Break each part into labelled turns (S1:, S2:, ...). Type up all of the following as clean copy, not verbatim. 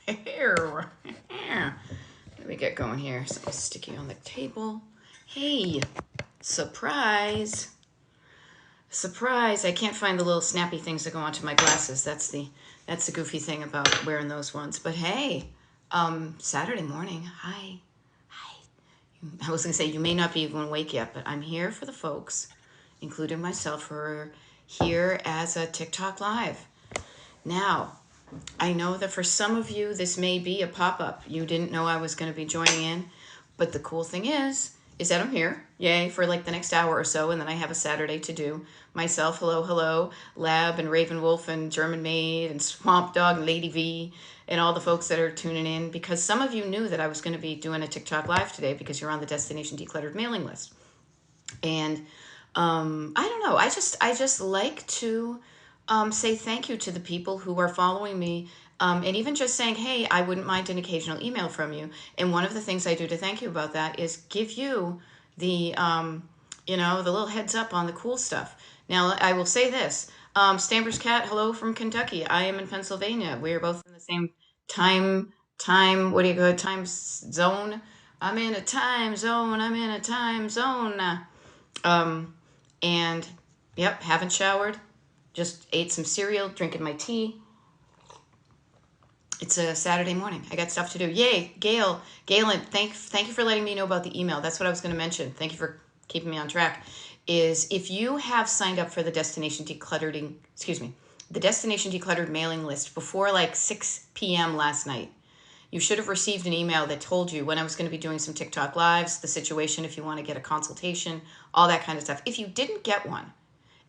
S1: Here. Let me get going here. Something sticky on the table. Hey, surprise. Surprise. I can't find the little snappy things that go onto my glasses. That's the goofy thing about wearing those ones. But hey, Saturday morning. Hi. Hi. I was going to say, you may not be even awake yet, but I'm here for the folks, including myself, who are here as a TikTok Live. Now, I know that for some of you, this may be a pop-up. You didn't know I was going to be joining in, but the cool thing is that I'm here, yay, for like the next hour or so, and then I have a Saturday to do. Myself, hello, Lab and Raven Wolf and German Maid and Swamp Dog and Lady V and all the folks that are tuning in, because some of you knew that I was going to be doing a TikTok Live today because you're on the Destination Decluttered mailing list. And I don't know, I just like to say thank you to the people who are following me, and even just saying, hey, I wouldn't mind an occasional email from you. And one of the things I do to thank you about that is give you the, the little heads up on the cool stuff. Now, I will say this. Stamper's Cat, hello from Kentucky. I am in Pennsylvania. We are both in the same time, time zone. I'm in a time zone. And, yep, haven't showered. Just ate some cereal, drinking my tea. It's a Saturday morning. I got stuff to do. Yay, Galen, thank you for letting me know about the email. That's what I was going to mention. Thank you for keeping me on track. Is if you have signed up for the Destination Decluttered mailing list before like 6 p.m. last night, you should have received an email that told you when I was going to be doing some TikTok lives, the situation, if you want to get a consultation, all that kind of stuff. If you didn't get one,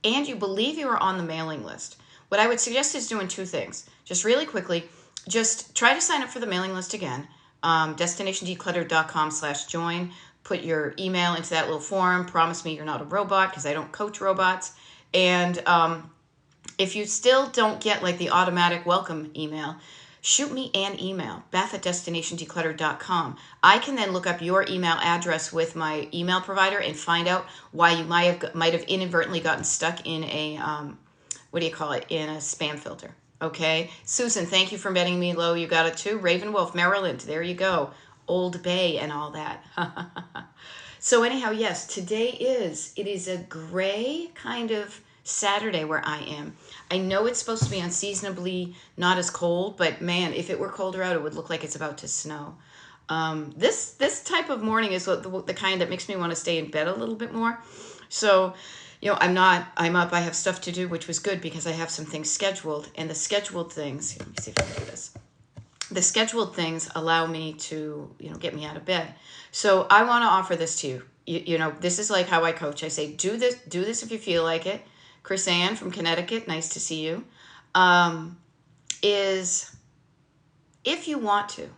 S1: and you believe you are on the mailing list, what I would suggest is doing two things. Just really quickly, just try to sign up for the mailing list again. DestinationDecluttered.com/join. Put your email into that little form. Promise me you're not a robot, because I don't coach robots. And if you still don't get like the automatic welcome email, shoot me an email, beth@destinationdecluttered.com. I can then look up your email address with my email provider and find out why you might have inadvertently gotten stuck in a, in a spam filter. Okay? Susan, thank you for betting me low. You got it too. Raven Wolf, Maryland, there you go. Old Bay and all that. So anyhow, yes, it is a gray kind of Saturday where I am. I know it's supposed to be unseasonably not as cold, but man, if it were colder out, it would look like it's about to snow. This type of morning is the kind that makes me want to stay in bed a little bit more. So, I'm up, I have stuff to do, which was good because I have some things scheduled, and the scheduled things, let me see if I can do this. The scheduled things allow me to, get me out of bed. So I want to offer this to you. This is like how I coach. I say, do this if you feel like it. Chris Ann from Connecticut, nice to see you, is if you want to,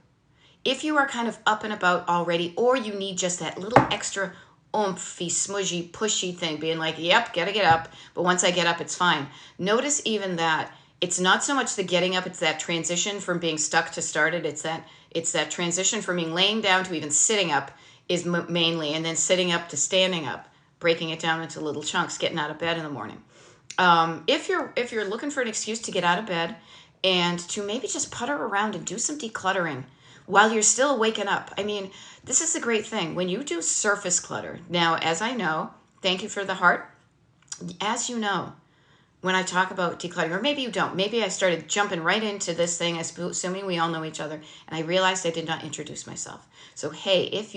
S1: if you are kind of up and about already, or you need just that little extra oomphy, smudgy, pushy thing, being like, yep, gotta get up, but once I get up, it's fine. Notice even that it's not so much the getting up, it's that transition from being stuck to started. It's that transition from being laying down to even sitting up is mainly, and then sitting up to standing up, breaking it down into little chunks, getting out of bed in the morning. If you're looking for an excuse to get out of bed and to maybe just putter around and do some decluttering while you're still waking up. I mean, this is the great thing. When you do surface clutter, now, as I know, thank you for the heart. As you know, when I talk about decluttering, or maybe you don't, maybe I started jumping right into this thing, assuming we all know each other, and I realized I did not introduce myself. So, hey, if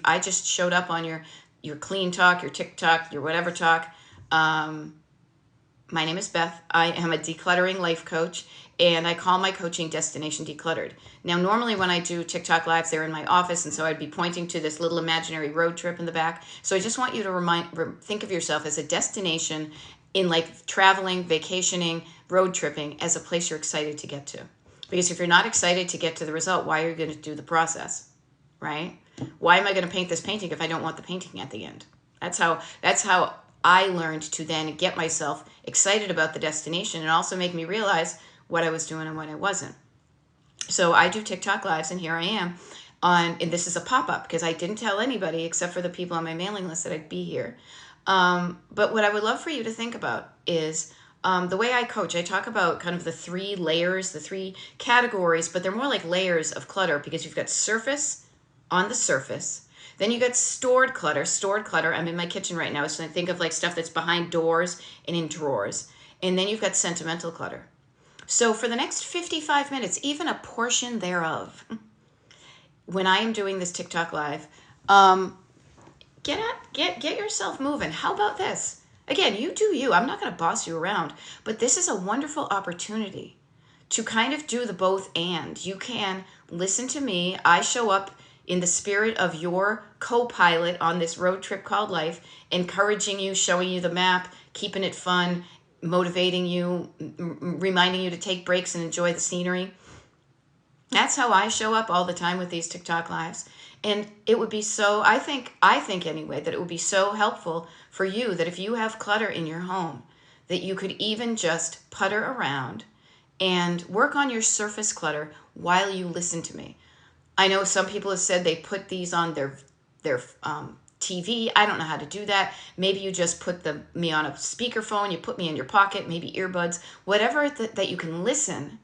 S1: I just showed up on your clean talk, your TikTok, your whatever talk, my name is Beth. I am a decluttering life coach, and I call my coaching Destination Decluttered. Now, normally when I do TikTok lives, they're in my office, and so I'd be pointing to this little imaginary road trip in the back. So I just want you to think of yourself as a destination in like traveling, vacationing, road tripping as a place you're excited to get to. Because if you're not excited to get to the result, why are you going to do the process, right? Why am I going to paint this painting if I don't want the painting at the end? That's how I learned to then get myself excited about the destination and also make me realize what I was doing and what I wasn't. So I do TikTok lives, and here I am and this is a pop-up because I didn't tell anybody except for the people on my mailing list that I'd be here. But what I would love for you to think about is The way I coach, I talk about kind of the 3 layers, the 3 categories, but they're more like layers of clutter because you've got surface on the surface. Then you got stored clutter. Stored clutter, I'm in my kitchen right now, so I think of like stuff that's behind doors and in drawers. And then you've got sentimental clutter. So for the next 55 minutes, even a portion thereof, when I am doing this TikTok live, get yourself moving. How about this? Again, you do you. I'm not going to boss you around, but this is a wonderful opportunity to kind of do the both and. You can listen to me. I show up in the spirit of your co-pilot on this road trip called life, encouraging you, showing you the map, keeping it fun, motivating you, reminding you to take breaks and enjoy the scenery. That's how I show up all the time with these TikTok lives. And it would be so, I think anyway, that it would be so helpful for you that if you have clutter in your home, that you could even just putter around and work on your surface clutter while you listen to me. I know some people have said they put these on their TV. I don't know how to do that. Maybe you just put me on a speakerphone, you put me in your pocket, maybe earbuds, whatever that you can listen,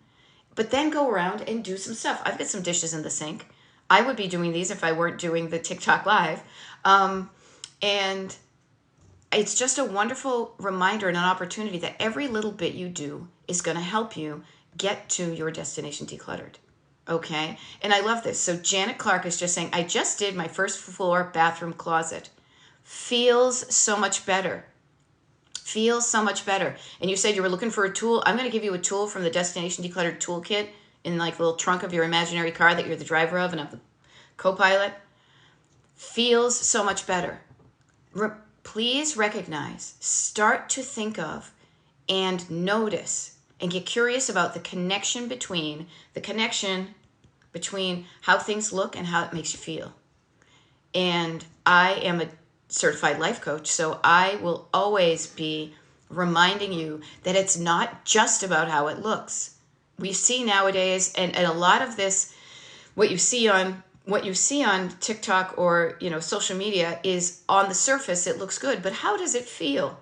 S1: but then go around and do some stuff. I've got some dishes in the sink. I would be doing these if I weren't doing the TikTok live. And it's just a wonderful reminder and an opportunity that every little bit you do is going to help you get to your destination decluttered. Okay? And I love this. So Janet Clark is just saying, I just did my first floor bathroom closet. Feels so much better. Feels so much better. And you said you were looking for a tool. I'm going to give you a tool from the Destination Decluttered Toolkit in like the little trunk of your imaginary car that you're the driver of and I'm the co-pilot. Feels so much better. Please recognize, start to think of, and notice, and get curious about the connection between how things look and how it makes you feel. And I am a certified life coach, so I will always be reminding you that it's not just about how it looks. We see nowadays, and a lot of this, what you see on TikTok or social media is on the surface it looks good, but how does it feel?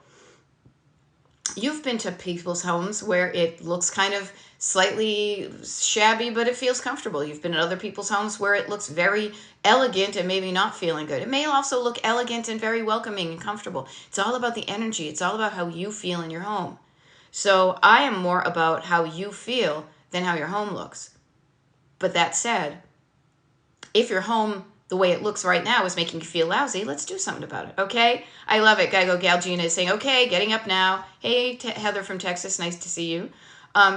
S1: You've been to people's homes where it looks kind of slightly shabby, but it feels comfortable. You've been at other people's homes where it looks very elegant and maybe not feeling good. It may also look elegant and very welcoming and comfortable. It's all about the energy. It's all about how you feel in your home. So I am more about how you feel than how your home looks. But that said, if your home, the way it looks right now, is making you feel lousy, let's do something about it, okay? I love it. Geigo Gal Gina is saying, okay, getting up now. Hey, Heather from Texas, nice to see you.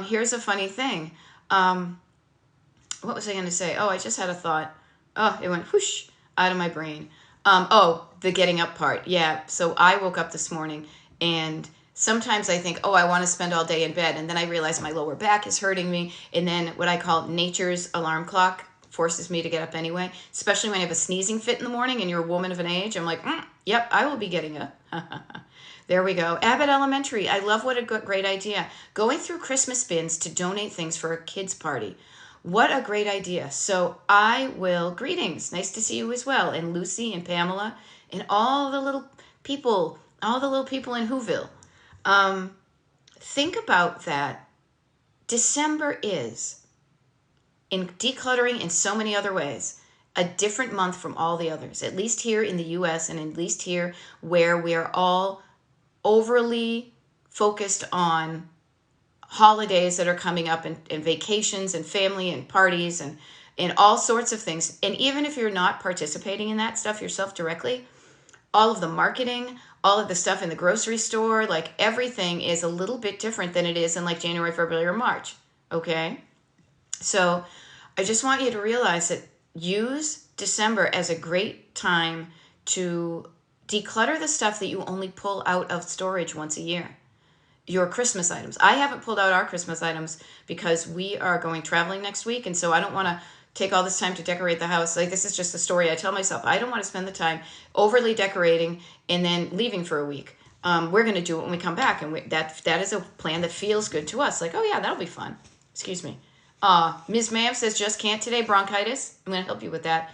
S1: Here's a funny thing. What was I going to say? Oh, I just had a thought. Oh, it went whoosh out of my brain. The getting up part. Yeah, so I woke up this morning and sometimes I think, I want to spend all day in bed. And then I realize my lower back is hurting me. And then what I call nature's alarm clock forces me to get up anyway, especially when I have a sneezing fit in the morning and you're a woman of an age. I'm like, yep, I will be getting up. There we go. Abbott Elementary. I love what a great idea. Going through Christmas bins to donate things for a kid's party. What a great idea. So greetings. Nice to see you as well. And Lucy and Pamela and all the little people in Whoville. Think about that. December is, in decluttering in so many other ways, a different month from all the others, at least here in the U.S. and at least here where we are all overly focused on holidays that are coming up and vacations and family and parties and all sorts of things. And even if you're not participating in that stuff yourself directly, all of the marketing, all of the stuff in the grocery store, like everything is a little bit different than it is in like January, February, or March. Okay? So I just want you to realize that use December as a great time to declutter the stuff that you only pull out of storage once a year. Your Christmas items. I haven't pulled out our Christmas items because we are going traveling next week, and so I don't want to take all this time to decorate the house. Like, this is just a story I tell myself. I don't want to spend the time overly decorating and then leaving for a week. We're going to do it when we come back, and that is a plan that feels good to us. Like, oh yeah, that'll be fun. Excuse me. Ms. Ma'am says, just can't today, bronchitis. I'm going to help you with that.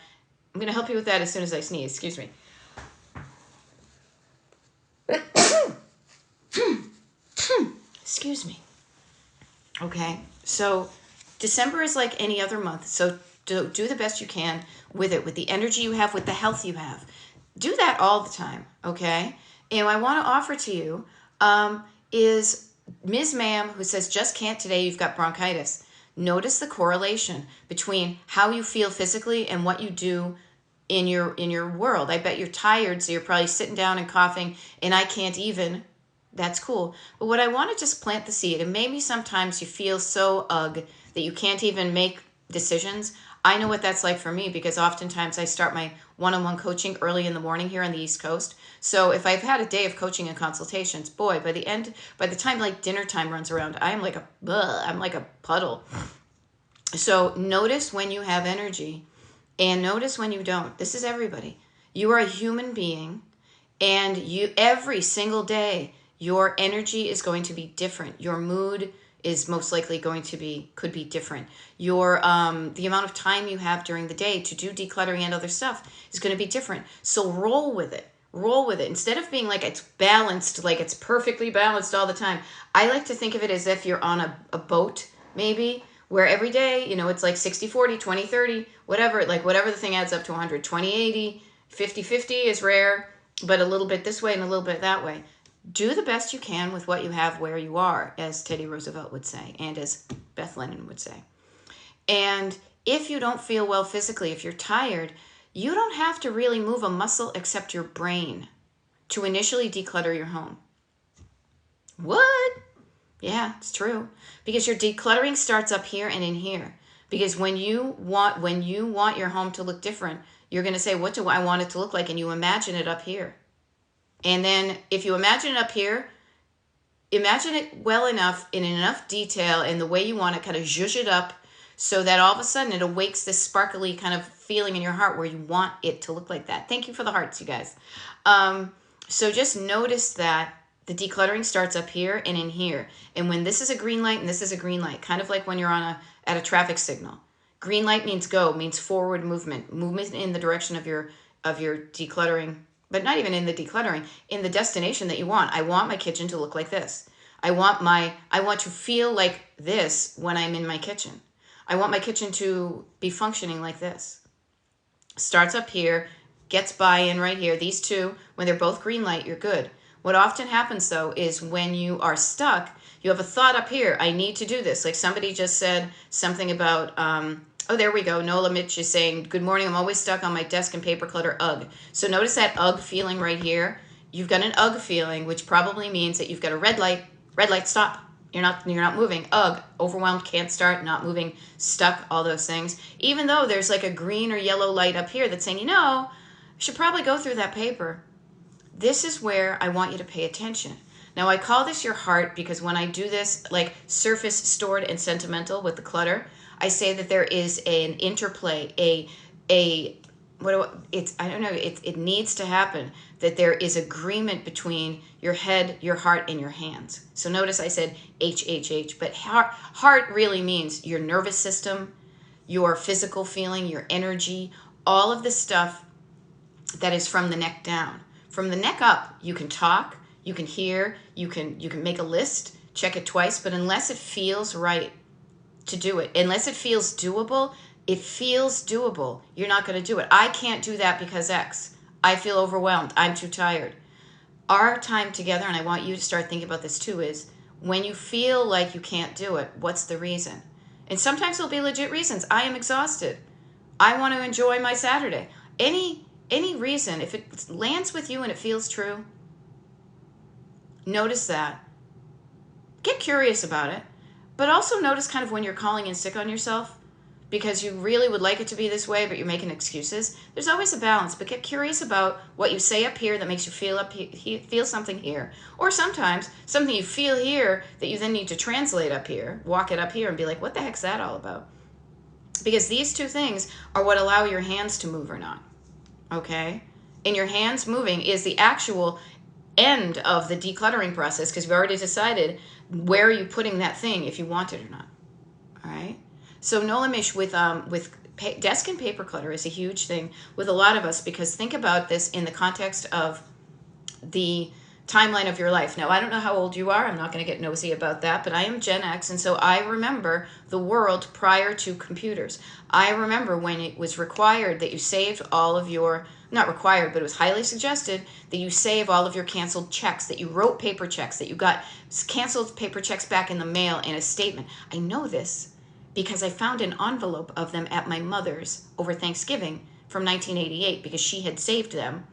S1: I'm going to help you with that as soon as I sneeze. Excuse me. Excuse me. Okay, so December is like any other month, so do the best you can with it, with the energy you have, with the health you have. Do that all the time, okay? And I want to offer to you is Ms. Ma'am, who says, just can't today, you've got bronchitis. Notice the correlation between how you feel physically and what you do in your world. I bet you're tired, so you're probably sitting down and coughing, and I can't even. That's cool. But what I want to just plant the seed, and maybe sometimes you feel so ugh that you can't even make decisions. I know what that's like for me because oftentimes I start my one-on-one coaching early in the morning here on the East Coast. So if I've had a day of coaching and consultations, boy, by the time like dinner time runs around, I'm like a puddle. So notice when you have energy and notice when you don't. This is everybody. You are a human being, and you every single day your energy is going to be different. Your mood is most likely could be different. Your the amount of time you have during the day to do decluttering and other stuff is going to be different. So roll with it. Roll with it. Instead of being like it's balanced, like it's perfectly balanced all the time. I like to think of it as if you're on a boat, maybe, where every day, it's like 60-40, 20-30, whatever the thing adds up to 100. 20-80, 50-50 is rare, but a little bit this way and a little bit that way. Do the best you can with what you have where you are, as Teddy Roosevelt would say, and as Beth Lennon would say. And if you don't feel well physically, if you're tired, you don't have to really move a muscle except your brain to initially declutter your home. What? Yeah, it's true. Because your decluttering starts up here and in here. Because when you want your home to look different, you're going to say, what do I want it to look like? And you imagine it up here. And then if you imagine it up here, imagine it well enough, in enough detail, in the way you want it, kind of zhuzh it up so that all of a sudden it awakes this sparkly kind of feeling in your heart where you want it to look like that. Thank you for the hearts, you guys. So just notice that the decluttering starts up here and in here. And when this is a green light and this is a green light, kind of like when you're at a traffic signal. Green light means go, means forward movement in the direction of your decluttering. But not even in the decluttering, in the destination that you want. I want my kitchen to look like this. I want to feel like this when I'm in my kitchen. I want my kitchen to be functioning like this. Starts up here, gets buy-in right here. These two, when they're both green light, you're good. What often happens, though, is when you are stuck, you have a thought up here. I need to do this. Like somebody just said something about... oh, there we go. Nola Mitch is saying, good morning. I'm always stuck on my desk and paper clutter. Ugh. So notice that ugh feeling right here. You've got an ugh feeling, which probably means that you've got a red light. Red light, stop. You're not moving. Ugh. Overwhelmed, can't start, not moving, stuck, all those things. Even though there's like a green or yellow light up here that's saying, you should probably go through that paper. This is where I want you to pay attention. Now, I call this your heart because when I do this, like surface, stored, and sentimental with the clutter, I say that there is an interplay, it needs to happen, that there is agreement between your head, your heart, and your hands. So notice I said H, but heart really means your nervous system, your physical feeling, your energy, all of the stuff that is from the neck down. From the neck up, you can talk, you can hear, you can make a list, check it twice, but unless it feels right to do it, unless it feels doable, you're not going to do it. I can't do that because X. I feel overwhelmed. I'm too tired. Our time together, and I want you to start thinking about this too, is when you feel like you can't do it, what's the reason? And sometimes there'll be legit reasons. I am exhausted. I want to enjoy my Saturday. Any reason, if it lands with you and it feels true, notice that. Get curious about it. But also notice kind of when you're calling in sick on yourself because you really would like it to be this way, but you're making excuses. There's always a balance, but get curious about what you say up here that makes you feel something here. Or sometimes something you feel here that you then need to translate up here, walk it up here and be like, what the heck's that all about? Because these two things are what allow your hands to move or not. Okay? And your hands moving is the actual end of the decluttering process because you've already decided where are you putting that thing if you want it or not. All right? So Nola Mish with desk and paper clutter is a huge thing with a lot of us because think about this in the context of the timeline of your life. Now, I don't know how old you are. I'm not going to get nosy about that, but I am Gen X, and so I remember the world prior to computers. I remember when it was required that you saved all of your, not required, but it was highly suggested that you save all of your canceled checks, that you wrote paper checks, that you got canceled paper checks back in the mail in a statement. I know this because I found an envelope of them at my mother's over Thanksgiving from 1988 because she had saved them,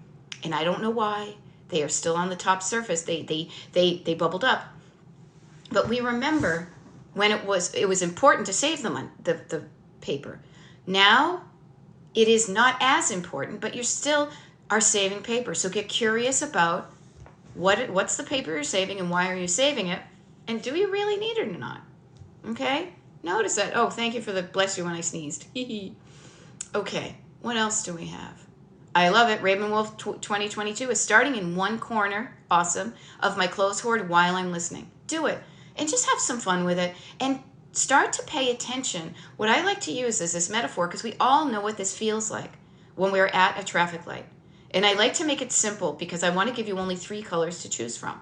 S1: and I don't know why. They are still on the top surface. They bubbled up. But we remember when it was important to save them on the paper. Now it is not as important, but you still are saving paper. So get curious about what's the paper you're saving and why are you saving it, and do you really need it or not? Okay? Notice that. Oh, thank you for the bless you when I sneezed. Okay, what else do we have? I love it. Raven Wolf 2022 is starting in one corner, awesome, of my clothes hoard while I'm listening. Do it. And just have some fun with it. And start to pay attention. What I like to use is this metaphor because we all know what this feels like when we're at a traffic light. And I like to make it simple because I want to give you only 3 colors to choose from.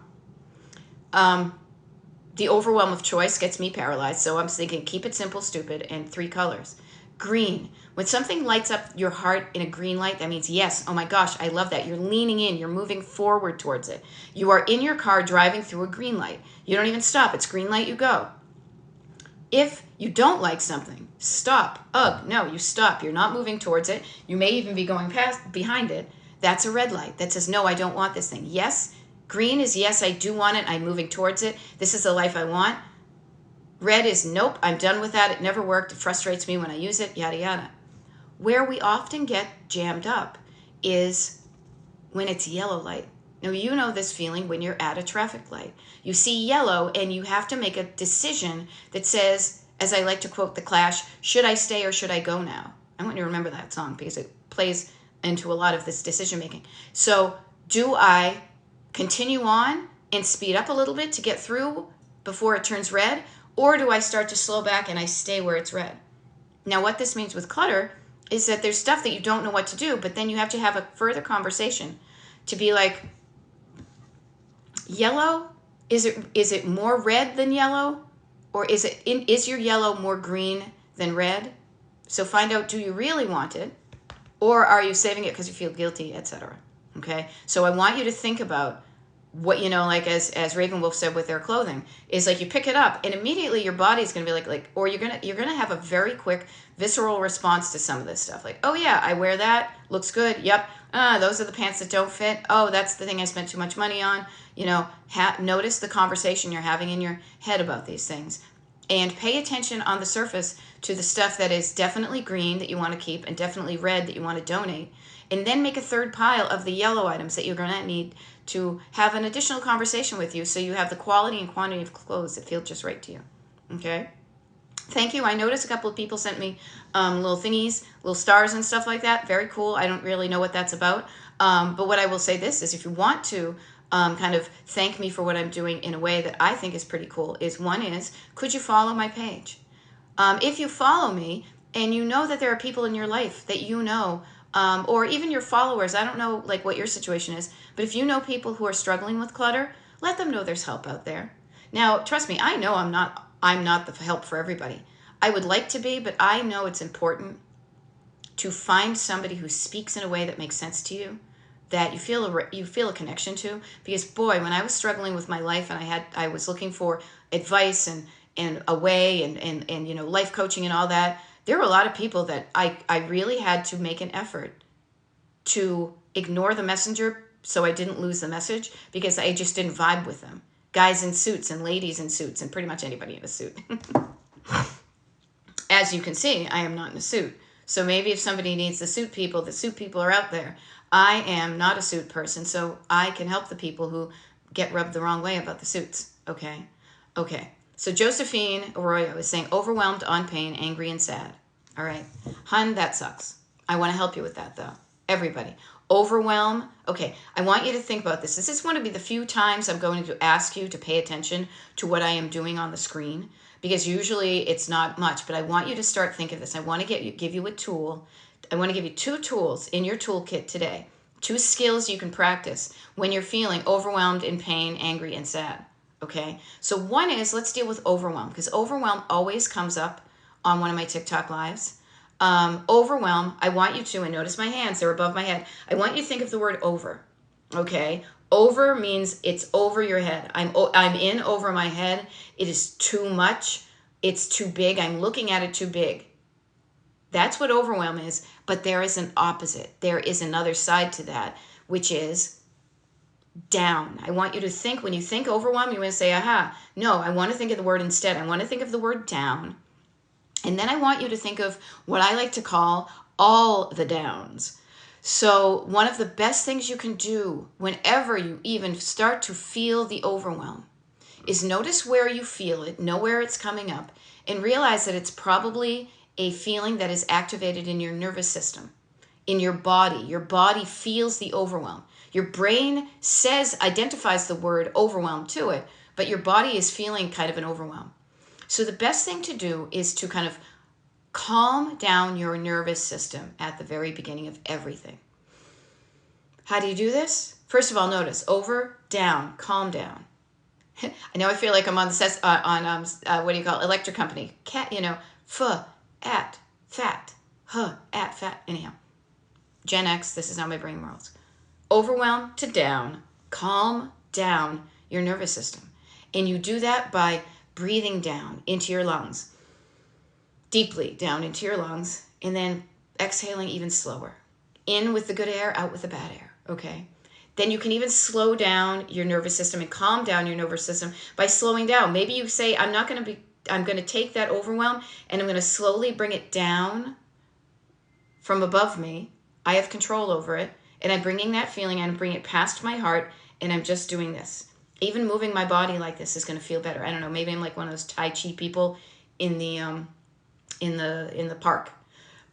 S1: The overwhelm of choice gets me paralyzed, so I'm thinking keep it simple, stupid, and 3 colors. Green. When something lights up your heart in a green light, that means yes, oh my gosh, I love that. You're leaning in, you're moving forward towards it. You are in your car driving through a green light. You don't even stop. It's green light, you go. If you don't like something, stop. Ugh, no, you stop. You're not moving towards it. You may even be going behind it. That's a red light that says, no, I don't want this thing. Yes, green is yes, I do want it. I'm moving towards it. This is the life I want. Red is nope, I'm done with that. It never worked. It frustrates me when I use it, yada, yada. Where we often get jammed up is when it's yellow light. Now, you know this feeling when you're at a traffic light. You see yellow and you have to make a decision that says, as I like to quote The Clash, should I stay or should I go now? I want you to remember that song because it plays into a lot of this decision making. So do I continue on and speed up a little bit to get through before it turns red? Or do I start to slow back and I stay where it's red? Now, what this means with clutter is that there's stuff that you don't know what to do, but then you have to have a further conversation to be like, yellow, is it more red than yellow? Or is your yellow more green than red? So find out, do you really want it? Or are you saving it because you feel guilty, etc.? Okay? So I want you to think about what, like as Raven Wolf said with their clothing, is like you pick it up and immediately your body's going to be like, or you're going to have a very quick visceral response to some of this stuff. Like, oh yeah, I wear that. Looks good. Yep. Those are the pants that don't fit. Oh, that's the thing I spent too much money on. Notice the conversation you're having in your head about these things and pay attention on the surface to the stuff that is definitely green that you want to keep and definitely red that you want to donate. And then make a third pile of the yellow items that you're going to need to have an additional conversation with you so you have the quality and quantity of clothes that feel just right to you. Okay? Thank you. I noticed a couple of people sent me little thingies, little stars and stuff like that. Very cool. I don't really know what that's about. But what I will say this is if you want to kind of thank me for what I'm doing in a way that I think is pretty cool is could you follow my page? If you follow me and you know that there are people in your life that you know, or even your followers, I don't know like what your situation is, but if you know people who are struggling with clutter, let them know there's help out there. Now, trust me, I know I'm not the help for everybody. I would like to be, but I know it's important to find somebody who speaks in a way that makes sense to you, that you feel a connection to. Because boy, when I was struggling with my life and I was looking for advice and a way and life coaching and all that, there were a lot of people that I really had to make an effort to ignore the messenger so I didn't lose the message because I just didn't vibe with them. Guys in suits and ladies in suits and pretty much anybody in a suit. As you can see, I am not in a suit. So maybe if somebody needs the suit people are out there. I am not a suit person, so I can help the people who get rubbed the wrong way about the suits. Okay. So Josephine Arroyo is saying, overwhelmed, on pain, angry, and sad. All right. Hun, that sucks. I want to help you with that, though. Everybody. Overwhelm. Okay. I want you to think about this. This is one of the few times I'm going to ask you to pay attention to what I am doing on the screen, because usually it's not much, but I want you to start thinking of this. I want to give you a tool. I want to give you 2 tools in your toolkit today 2 skills you can practice when you're feeling overwhelmed, in pain, angry, and sad. Okay? So one is, let's deal with overwhelm, because overwhelm always comes up on one of my TikTok lives. Overwhelm, I want you to, and notice my hands, they're above my head. I want you to think of the word over. Okay? Over means it's over your head. I'm in over my head. It is too much. It's too big. I'm looking at it too big. That's what overwhelm is, but there is an opposite. There is another side to that, which is down. I want you to think, when you think overwhelm, you want to say, aha. No, I want to think of the word instead. I want to think of the word down. And then I want you to think of what I like to call all the downs. So one of the best things you can do whenever you even start to feel the overwhelm is notice where you feel it, know where it's coming up, and realize that it's probably a feeling that is activated in your nervous system, in your body. Your body feels the overwhelm. Your brain identifies the word overwhelm to it, but your body is feeling kind of an overwhelm. So the best thing to do is to kind of calm down your nervous system at the very beginning of everything. How do you do this? First of all, notice over, down, calm down. I know I feel like I'm on the what do you call it? Electric Company. Cat, at, fat, at, fat. Anyhow, Gen X, this is how my brain rolls. Overwhelm to down, calm down your nervous system. And you do that by breathing down into your lungs, deeply down into your lungs, and then exhaling even slower. In with the good air, out with the bad air, okay? Then you can even slow down your nervous system and calm down your nervous system by slowing down. Maybe you say, I'm going to take that overwhelm and I'm going to slowly bring it down from above me. I have control over it, and I'm bringing that feeling and bring it past my heart, and I'm just doing this. Even moving my body like this is going to feel better. I don't know, maybe I'm like one of those Tai Chi people in the park.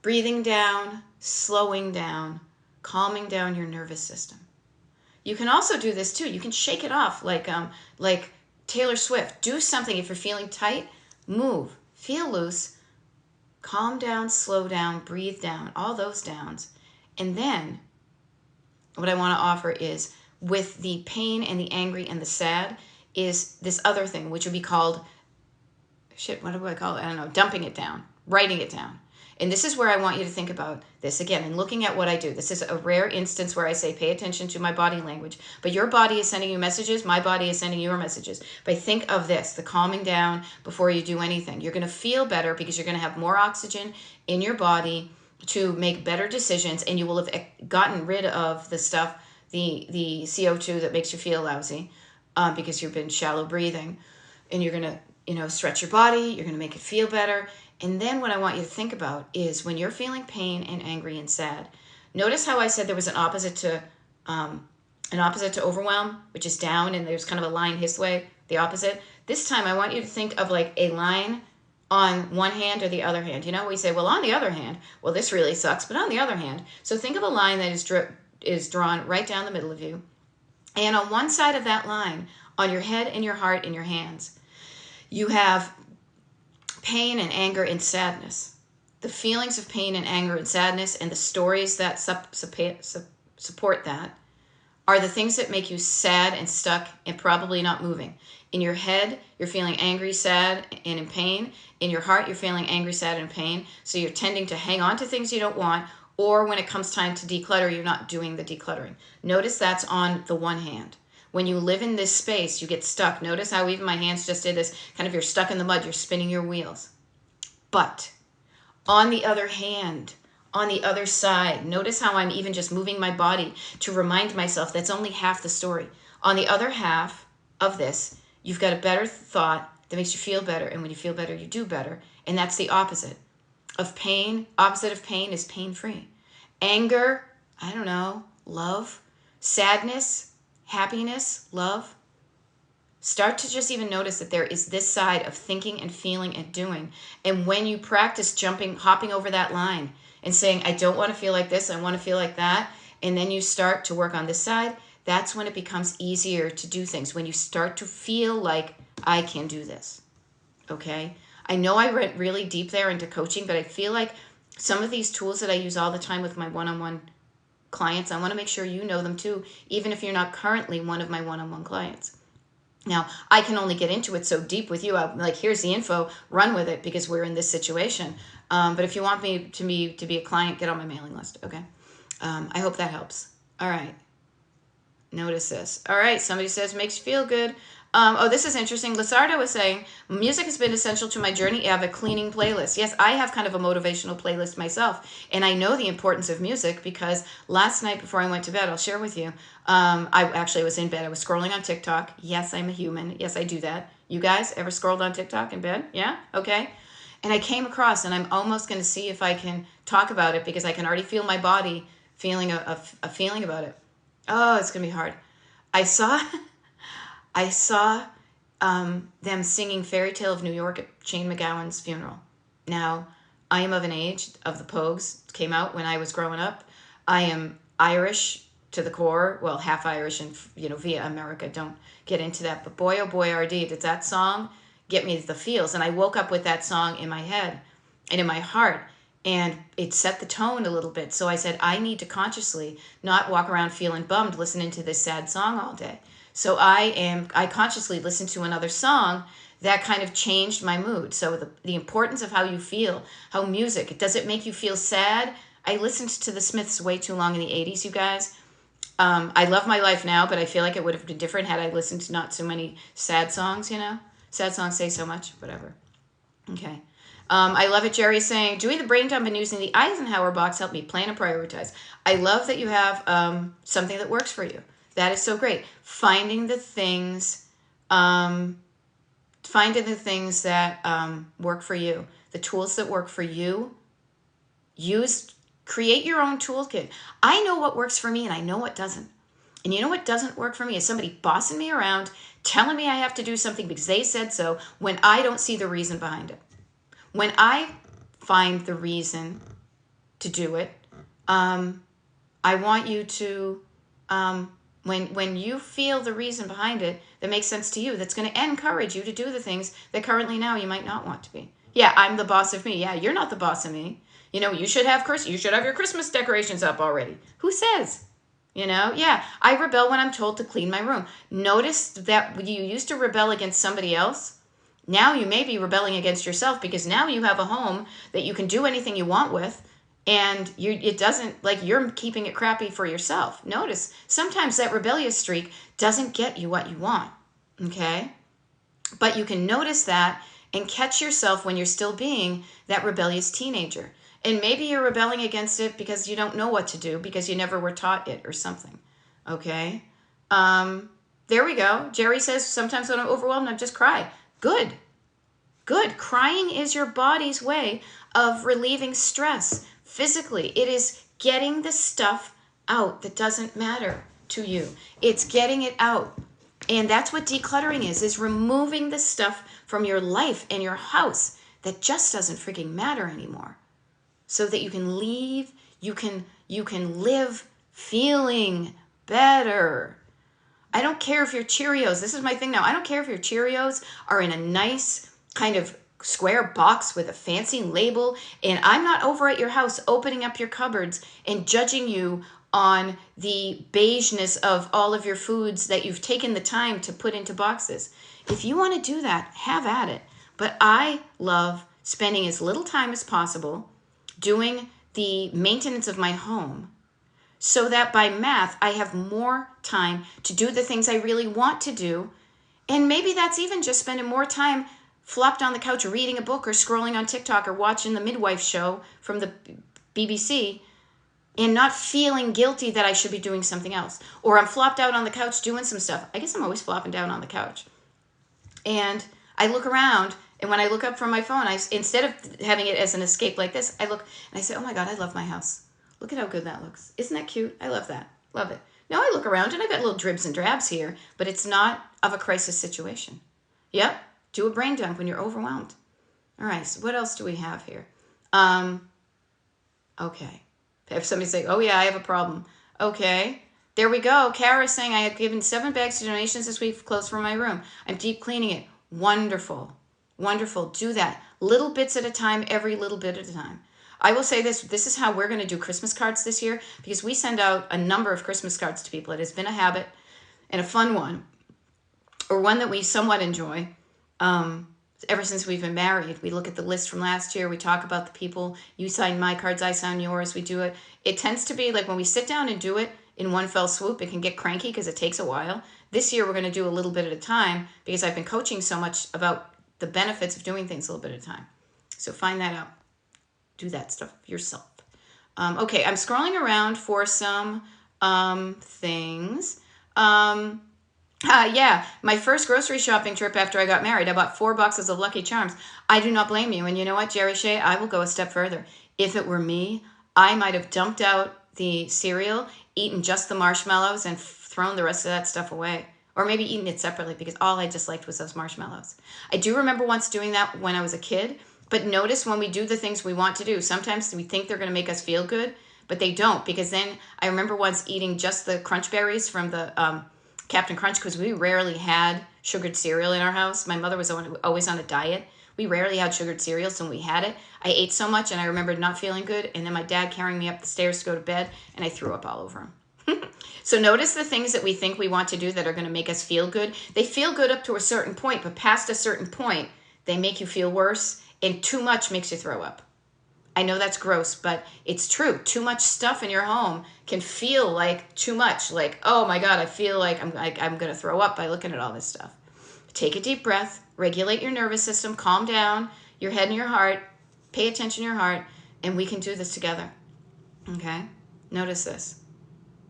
S1: Breathing down, slowing down, calming down your nervous system. You can also do this too. You can shake it off like Taylor Swift. Do something. If you're feeling tight, move. Feel loose. Calm down, slow down, breathe down, all those downs. And then what I want to offer is, with the pain and the angry and the sad, is this other thing, which would be called, what do I call it? I don't know, dumping it down, writing it down. And this is where I want you to think about this again and looking at what I do. This is a rare instance where I say, pay attention to my body language. But your body is sending you messages. My body is sending your messages. But think of this, the calming down before you do anything. You're going to feel better because you're going to have more oxygen in your body to make better decisions. And you will have gotten rid of the stuff, the CO2 that makes you feel lousy because you've been shallow breathing. And you're going to, stretch your body. You're going to make it feel better. And then what I want you to think about is when you're feeling pain and angry and sad, notice how I said there was an opposite to overwhelm, which is down, and there's kind of a line his way, the opposite. This time I want you to think of like a line on one hand or the other hand. We say, well, on the other hand, well, this really sucks, but on the other hand. So think of a line that is drawn right down the middle of you. And on one side of that line, on your head and your heart and your hands, you have pain and anger and sadness. The feelings of pain and anger and sadness and the stories that support that are the things that make you sad and stuck and probably not moving. In your head, you're feeling angry, sad, and in pain. In your heart, you're feeling angry, sad, and in pain. So you're tending to hang on to things you don't want, or when it comes time to declutter, you're not doing the decluttering. Notice that's on the one hand. When you live in this space, you get stuck. Notice how even my hands just did this. Kind of you're stuck in the mud. You're spinning your wheels. But on the other hand, on the other side, notice how I'm even just moving my body to remind myself that's only half the story. On the other half of this, you've got a better thought that makes you feel better. And when you feel better, you do better. And that's the opposite of pain. Opposite of pain is pain-free. Anger, love. Sadness, happiness, love. Start to just even notice that there is this side of thinking and feeling and doing. And when you practice hopping over that line and saying, I don't want to feel like this, I want to feel like that, and then you start to work on this side, that's when it becomes easier to do things. When you start to feel like, I can do this. Okay? I know I went really deep there into coaching, but I feel like some of these tools that I use all the time with my one-on-one clients, I want to make sure you know them too, even if you're not currently one of my one-on-one clients. Now, I can only get into it so deep with you. I'm like, here's the info, run with it because we're in this situation. But if you want me to be a client, get on my mailing list, okay? I hope that helps. All right. Notice this. All right, somebody says, makes you feel good. Oh, this is interesting. Lizardo was saying, music has been essential to my journey. I have a cleaning playlist. Yes, I have kind of a motivational playlist myself. And I know the importance of music because last night before I went to bed, I'll share with you, I was in bed. I was scrolling on TikTok. Yes, I'm a human. Yes, I do that. You guys ever scrolled on TikTok in bed? Yeah? Okay. And I came across, and I'm almost going to see if I can talk about it because I can already feel my body feeling a feeling about it. Oh, it's going to be hard. I saw them singing Fairy Tale of New York at Shane MacGowan's funeral. Now, I am of an age of the Pogues. It came out when I was growing up. I am Irish to the core. Well, half Irish and, via America. Don't get into that. But boy, oh boy, RD, did that song get me the feels. And I woke up with that song in my head and in my heart. And it set the tone a little bit. So I said, I need to consciously not walk around feeling bummed listening to this sad song all day. So I consciously listened to another song that kind of changed my mood. So the importance of how you feel, how music, does it make you feel sad? I listened to the Smiths way too long in the 80s, you guys. I love my life now, but I feel like it would have been different had I listened to not so many sad songs, Sad songs say so much, whatever. Okay. I love it. Jerry's saying, doing the brain dump and using the Eisenhower box helped me plan and prioritize. I love that you have something that works for you. That is so great. Finding the things that work for you, the tools that work for you. Create your own toolkit. I know what works for me and I know what doesn't. And you know what doesn't work for me is somebody bossing me around, telling me I have to do something because they said so when I don't see the reason behind it. When I find the reason to do it, I want you to, when you feel the reason behind it that makes sense to you, that's going to encourage you to do the things that currently now you might not want to be. Yeah, I'm the boss of me. Yeah, you're not the boss of me. You should have your Christmas decorations up already. Who says? Yeah, I rebel when I'm told to clean my room. Notice that you used to rebel against somebody else. Now you may be rebelling against yourself because now you have a home that you can do anything you want with, and you're keeping it crappy for yourself. Notice, sometimes that rebellious streak doesn't get you what you want, okay? But you can notice that and catch yourself when you're still being that rebellious teenager. And maybe you're rebelling against it because you don't know what to do because you never were taught it or something, okay? There we go. Jerry says, sometimes when I'm overwhelmed, I just cry. Good. Crying is your body's way of relieving stress physically. It is getting the stuff out that doesn't matter to you. It's getting it out. And that's what decluttering is removing the stuff from your life and your house that just doesn't freaking matter anymore. So that you can leave, you can live feeling better. I don't care if your Cheerios, this is my thing now, I don't care if your Cheerios are in a nice kind of square box with a fancy label, and I'm not over at your house opening up your cupboards and judging you on the beigeness of all of your foods that you've taken the time to put into boxes. If you want to do that, have at it. But I love spending as little time as possible doing the maintenance of my home so that by math, I have more time to do the things I really want to do. And maybe that's even just spending more time flopped on the couch reading a book or scrolling on TikTok or watching the midwife show from the BBC and not feeling guilty that I should be doing something else. Or I'm flopped out on the couch doing some stuff. I guess I'm always flopping down on the couch. And I look around, and when I look up from my phone, instead of having it as an escape like this, I look and I say, oh my God, I love my house. Look at how good that looks. Isn't that cute? I love that. Love it. Now I look around and I've got little dribs and drabs here, but it's not of a crisis situation. Yep. Do a brain dump when you're overwhelmed. All right. So what else do we have here? Okay. If somebody's saying, oh yeah, I have a problem. Okay. There we go. Kara's saying, I have given 7 bags to donations this week for clothes for my room. I'm deep cleaning it. Wonderful. Do that. Little bits at a time, every little bit at a time. I will say this is how we're going to do Christmas cards this year, because we send out a number of Christmas cards to people. It has been a habit and a fun one, or one that we somewhat enjoy. Ever since we've been married, we look at the list from last year. We talk about the people. You sign my cards, I sign yours. We do it. It tends to be like when we sit down and do it in one fell swoop, it can get cranky because it takes a while. This year, we're going to do a little bit at a time because I've been coaching so much about the benefits of doing things a little bit at a time. So find that out. Do that stuff yourself. Okay, I'm scrolling around for some things. Yeah, my first grocery shopping trip after I got married, I bought 4 boxes of Lucky Charms. I do not blame you. And you know what, Jerry Shea? I will go a step further. If it were me, I might have dumped out the cereal, eaten just the marshmallows, and thrown the rest of that stuff away. Or maybe eaten it separately, because all I just liked was those marshmallows. I do remember once doing that when I was a kid. But notice when we do the things we want to do, sometimes we think they're going to make us feel good, but they don't. Because then I remember once eating just the Crunch Berries from the Captain Crunch, because we rarely had sugared cereal in our house. My mother was always on a diet. We rarely had sugared cereal, so when we had it, I ate so much, and I remembered not feeling good, and then my dad carrying me up the stairs to go to bed, and I threw up all over him. So notice the things that we think we want to do that are going to make us feel good. They feel good up to a certain point, but past a certain point, they make you feel worse, and too much makes you throw up. I know that's gross, but it's true. Too much stuff in your home can feel like too much. Like, oh my God, I feel like I'm going to throw up by looking at all this stuff. Take a deep breath, regulate your nervous system, calm down your head and your heart, pay attention to your heart, and we can do this together. Okay? Notice this.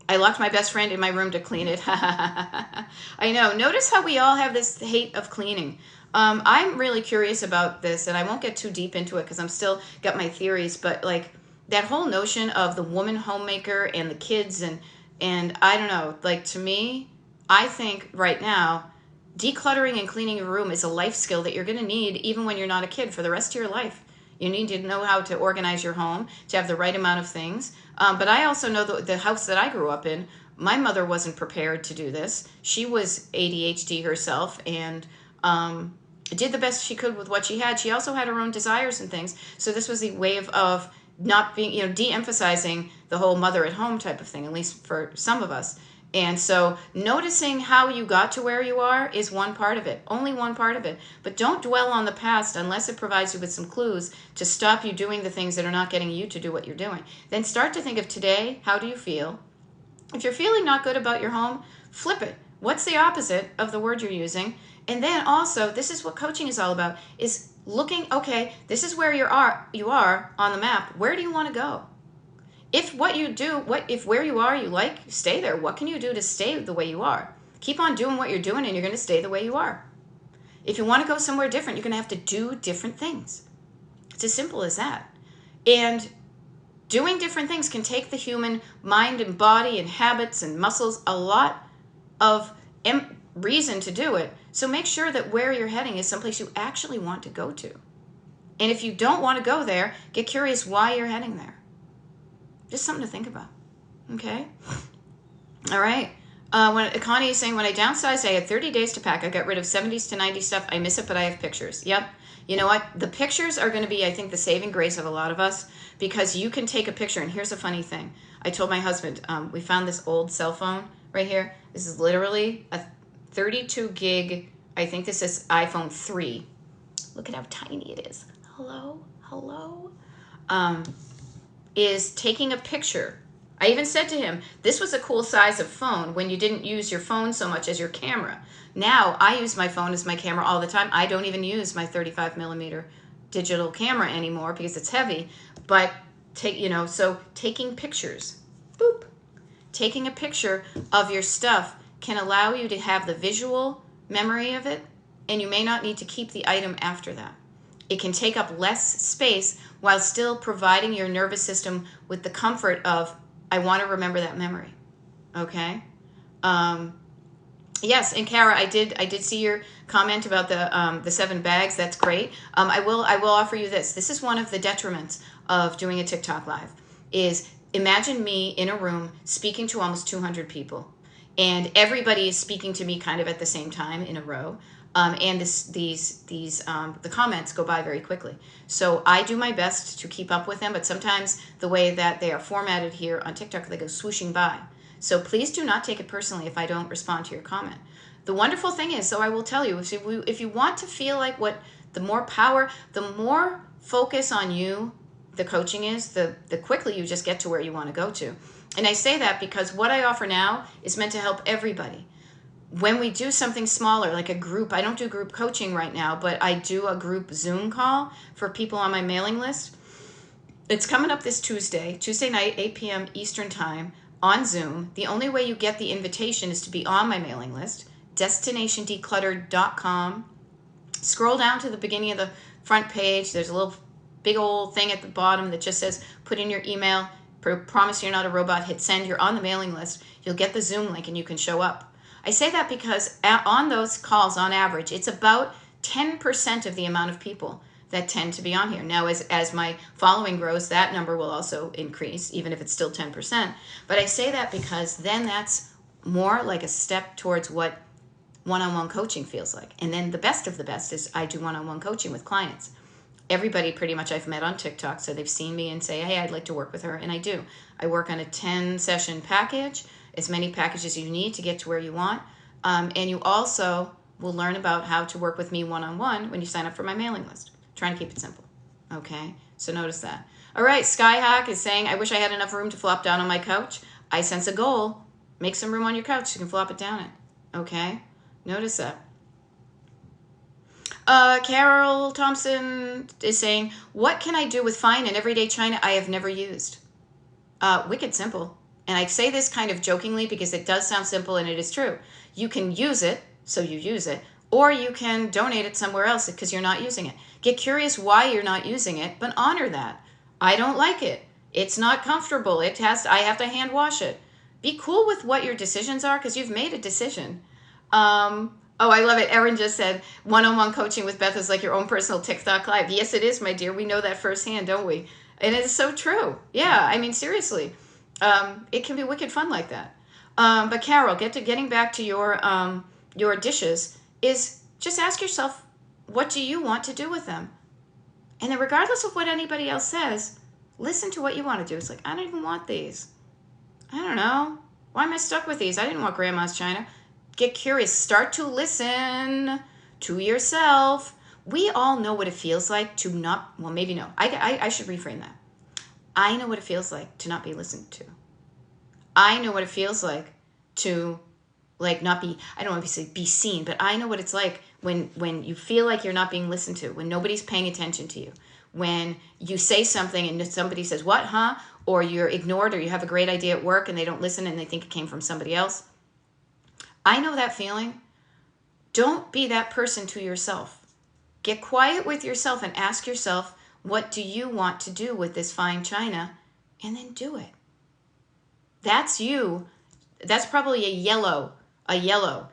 S1: I locked my best friend in my room to clean it. I know. Notice how we all have this hate of cleaning. I'm really curious about this, and I won't get too deep into it because I'm still got my theories, but like that whole notion of the woman homemaker and the kids and I don't know, like to me, I think right now, decluttering and cleaning your room is a life skill that you're going to need even when you're not a kid for the rest of your life. You need to know how to organize your home, to have the right amount of things. But I also know the house that I grew up in, my mother wasn't prepared to do this. She was ADHD herself and did the best she could with what she had. She also had her own desires and things. So this was the way of not being, de-emphasizing the whole mother at home type of thing, at least for some of us. And so noticing how you got to where you are is one part of it, only one part of it. But don't dwell on the past unless it provides you with some clues to stop you doing the things that are not getting you to do what you're doing. Then start to think of today, how do you feel? If you're feeling not good about your home, flip it. What's the opposite of the word you're using? And then also, this is what coaching is all about, is looking, okay, this is where you are on the map. Where do you want to go? If what you do, if where you are you like, stay there. What can you do to stay the way you are? Keep on doing what you're doing and you're going to stay the way you are. If you want to go somewhere different, you're going to have to do different things. It's as simple as that. And doing different things can take the human mind and body and habits and muscles a lot of reason to do it. So make sure that where you're heading is someplace you actually want to go to. And if you don't want to go there, get curious why you're heading there. Just something to think about. Okay? All right. When Connie is saying, when I downsized, I had 30 days to pack. I got rid of 70s to 90s stuff. I miss it, but I have pictures. Yep. You know what? The pictures are going to be, I think, the saving grace of a lot of us, because you can take a picture. And here's a funny thing. I told my husband, we found this old cell phone right here. This is literally a 32 gig. I think this is iPhone 3. Look at how tiny it is. Hello? Hello? Is taking a picture. I even said to him, this was a cool size of phone when you didn't use your phone so much as your camera. Now I use my phone as my camera all the time. I don't even use my 35 millimeter digital camera anymore because it's heavy. But so taking pictures, boop, taking a picture of your stuff can allow you to have the visual memory of it, and you may not need to keep the item after that. It can take up less space while still providing your nervous system with the comfort of, I want to remember that memory. Okay? Yes, and Kara, I did see your comment about the 7 bags. That's great. I will offer you this. This is one of the detriments of doing a TikTok live. Is imagine me in a room speaking to almost 200 people, and everybody is speaking to me kind of at the same time in a row. And the comments go by very quickly. So I do my best to keep up with them, but sometimes the way that they are formatted here on TikTok, they go swooshing by. So please do not take it personally if I don't respond to your comment. The wonderful thing is, so I will tell you, if you want to feel like the more power, the more focus on you the coaching is, the quickly you just get to where you want to go to. And I say that because what I offer now is meant to help everybody. When we do something smaller, like a group, I don't do group coaching right now, but I do a group Zoom call for people on my mailing list. It's coming up this Tuesday night, 8 p.m. Eastern Time on Zoom. The only way you get the invitation is to be on my mailing list, destinationdecluttered.com. Scroll down to the beginning of the front page. There's a little big old thing at the bottom that just says, put in your email, promise you're not a robot, hit send, you're on the mailing list. You'll get the Zoom link and you can show up. I say that because on those calls, on average, it's about 10% of the amount of people that tend to be on here. Now, as my following grows, that number will also increase, even if it's still 10%. But I say that because then that's more like a step towards what one-on-one coaching feels like. And then the best of the best is I do one-on-one coaching with clients. Everybody pretty much I've met on TikTok, so they've seen me and say, hey, I'd like to work with her, and I do. I work on a 10-session package, as many packages as you need to get to where you want. And you also will learn about how to work with me one-on-one when you sign up for my mailing list. I'm trying to keep it simple, okay? So notice that. All right, Skyhawk is saying, I wish I had enough room to flop down on my couch. I sense a goal. Make some room on your couch so you can flop it down it, okay? Notice that. Carol Thompson is saying, what can I do with fine and everyday china I have never used? Wicked simple. And I say this kind of jokingly because it does sound simple and it is true. You can use it, so you use it, or you can donate it somewhere else because you're not using it. Get curious why you're not using it, but honor that. I don't like it. It's not comfortable. I have to hand wash it. Be cool with what your decisions are because you've made a decision. Oh, I love it. Erin just said, one-on-one coaching with Beth is like your own personal TikTok live. Yes, it is, my dear. We know that firsthand, don't we? And it is so true. Yeah, I mean, seriously. It can be wicked fun like that. But Carol, getting back to your dishes is just ask yourself, what do you want to do with them? And then regardless of what anybody else says, listen to what you want to do. It's like, I don't even want these. I don't know. Why am I stuck with these? I didn't want grandma's china. Get curious. Start to listen to yourself. We all know what it feels like to not, well, maybe no. I should reframe that. I know what it feels like to not be listened to. I know what it feels like to not be, I don't want to say be seen, but I know what it's like when you feel like you're not being listened to, when nobody's paying attention to you, when you say something and somebody says, what, huh? Or you're ignored, or you have a great idea at work and they don't listen and they think it came from somebody else. I know that feeling. Don't be that person to yourself. Get quiet with yourself and ask yourself, what do you want to do with this fine china? And then do it. That's you. That's probably a yellow.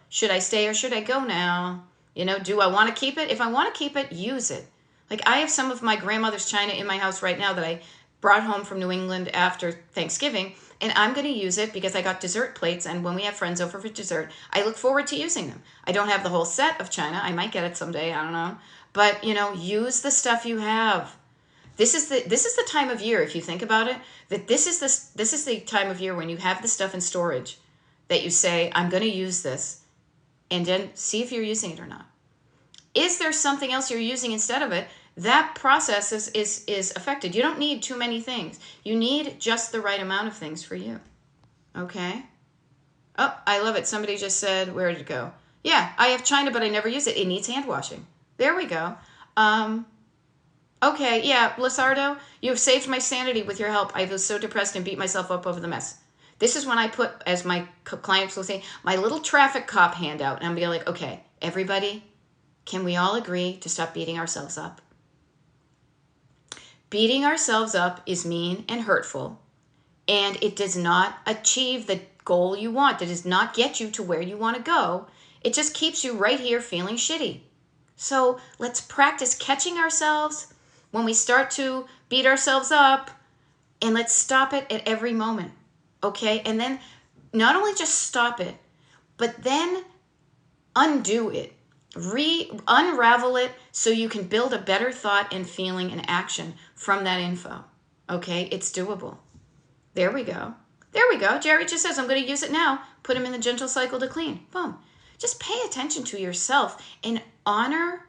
S1: Should I stay or should I go now? Do I want to keep it? If I want to keep it, use it. Like I have some of my grandmother's china in my house right now that I brought home from New England after Thanksgiving. And I'm going to use it because I got dessert plates. And when we have friends over for dessert, I look forward to using them. I don't have the whole set of china. I might get it someday. I don't know. But, use the stuff you have. This is the time of year, if you think about it, that this is the time of year when you have the stuff in storage that you say, I'm going to use this, and then see if you're using it or not. Is there something else you're using instead of it? That process is affected. You don't need too many things. You need just the right amount of things for you. Okay? Oh, I love it. Somebody just said, where did it go? Yeah, I have china, but I never use it. It needs hand washing. There we go. Okay, yeah, Lizardo, you have saved my sanity with your help. I was so depressed and beat myself up over the mess. This is when I put, as my clients will say, my little traffic cop hand out. And I'm going to be like, okay, everybody, can we all agree to stop beating ourselves up? Beating ourselves up is mean and hurtful, and it does not achieve the goal you want. It does not get you to where you want to go. It just keeps you right here feeling shitty. So let's practice catching ourselves when we start to beat ourselves up, and let's stop it at every moment, okay? And then not only just stop it, but then undo it. Unravel it so you can build a better thought and feeling and action from that info. Okay, it's doable. There we go. There we go. Jerry just says, I'm going to use it now. Put him in the gentle cycle to clean. Boom. Just pay attention to yourself and honor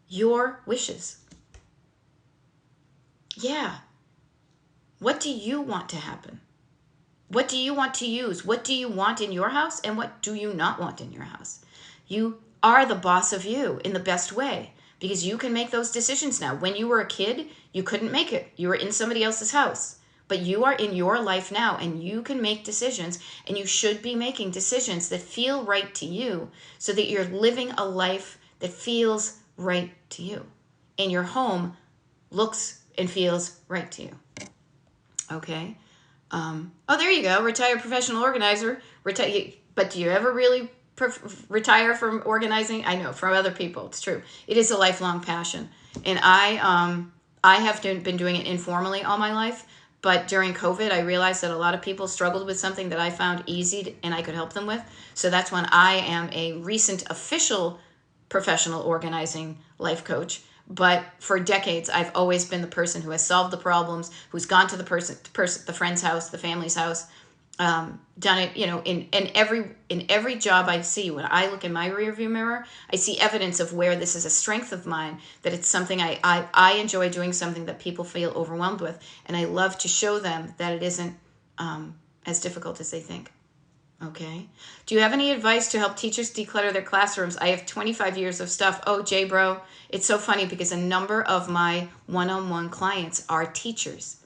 S1: your wishes. Yeah. What do you want to happen? What do you want to use? What do you want in your house? And what do you not want in your house? You are the boss of you in the best way because you can make those decisions now. When you were a kid, you couldn't make it. You were in somebody else's house. But you are in your life now and you can make decisions, and you should be making decisions that feel right to you so that you're living a life that feels right to you. And your home looks and feels right to you. Okay? Oh, there you go. Retired professional organizer. But do you ever really retire from organizing? I know, from other people. It's true. It is a lifelong passion. And I have been doing it informally all my life. But during COVID, I realized that a lot of people struggled with something that I found easy and I could help them with. So that's when I am a recent official professional organizing life coach. But for decades, I've always been the person who has solved the problems, who's gone to the friend's house, the family's house, done it, in every job I see. When I look in my rearview mirror, I see evidence of where this is a strength of mine, that it's something I enjoy doing, something that people feel overwhelmed with, and I love to show them that it isn't as difficult as they think. Okay. Do you have any advice to help teachers declutter their classrooms? I have 25 years of stuff. Oh, Jay, bro, it's so funny because a number of my one-on-one clients are teachers.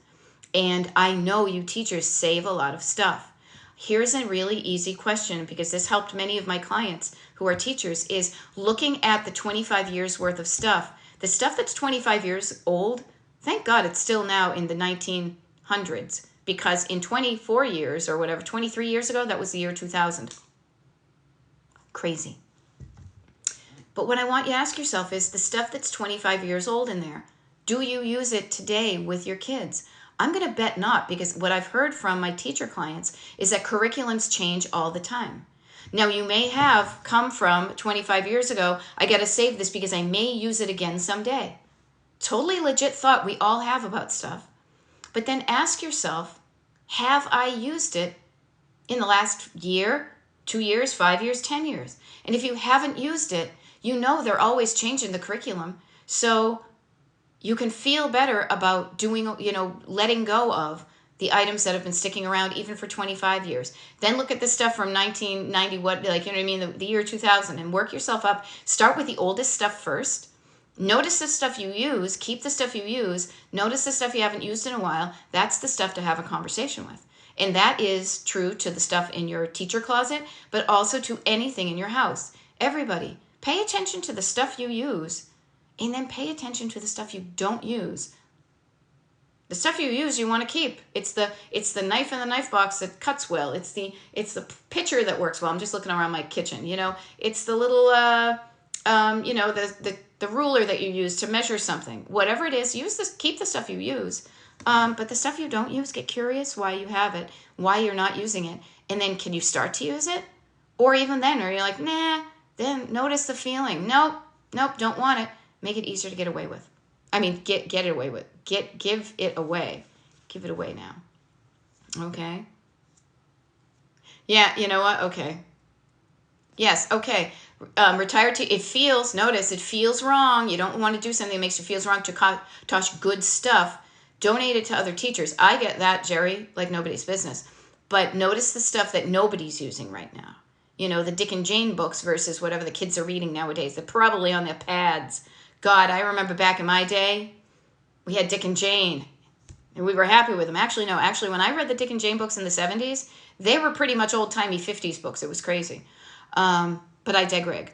S1: And I know you teachers save a lot of stuff. Here's a really easy question, because this helped many of my clients who are teachers, is looking at the 25 years worth of stuff. The stuff that's 25 years old, thank God it's still now in the 1900s, because in 24 years or whatever, 23 years ago, that was the year 2000. Crazy. But what I want you to ask yourself is, the stuff that's 25 years old in there, do you use it today with your kids? I'm going to bet not, because what I've heard from my teacher clients is that curriculums change all the time. Now, you may have come from 25 years ago, I got to save this because I may use it again someday. Totally legit thought we all have about stuff. But then ask yourself, have I used it in the last year, 2 years, 5 years, 10 years? And if you haven't used it, you know they're always changing the curriculum. So you can feel better about doing, letting go of the items that have been sticking around even for 25 years. Then look at the stuff from 1990, the year 2000, and work yourself up. Start with the oldest stuff first. Notice the stuff you use. Keep the stuff you use. Notice the stuff you haven't used in a while. That's the stuff to have a conversation with. And that is true to the stuff in your teacher closet, but also to anything in your house. Everybody, pay attention to the stuff you use. And then pay attention to the stuff you don't use. The stuff you use, you want to keep. It's the knife in the knife box that cuts well. It's the pitcher that works well. I'm just looking around my kitchen. It's the little the ruler that you use to measure something. Whatever it is, use this. Keep the stuff you use. But the stuff you don't use, get curious why you have it, why you're not using it, and then can you start to use it? Or even then, or you're like, nah. Then notice the feeling. Nope, don't want it. Make it easier to get away with. I mean, get it away with. Give it away. Give it away now. Okay. Yeah, you know what? Okay. Yes, okay. Retired it feels wrong. You don't want to do something that makes you feel wrong to toss good stuff. Donate it to other teachers. I get that, Jerry, like nobody's business. But notice the stuff that nobody's using right now. The Dick and Jane books versus whatever the kids are reading nowadays. They're probably on their pads. God, I remember back in my day, we had Dick and Jane, and we were happy with them. Actually, when I read the Dick and Jane books in the 70s, they were pretty much old-timey 50s books. It was crazy. But I dig.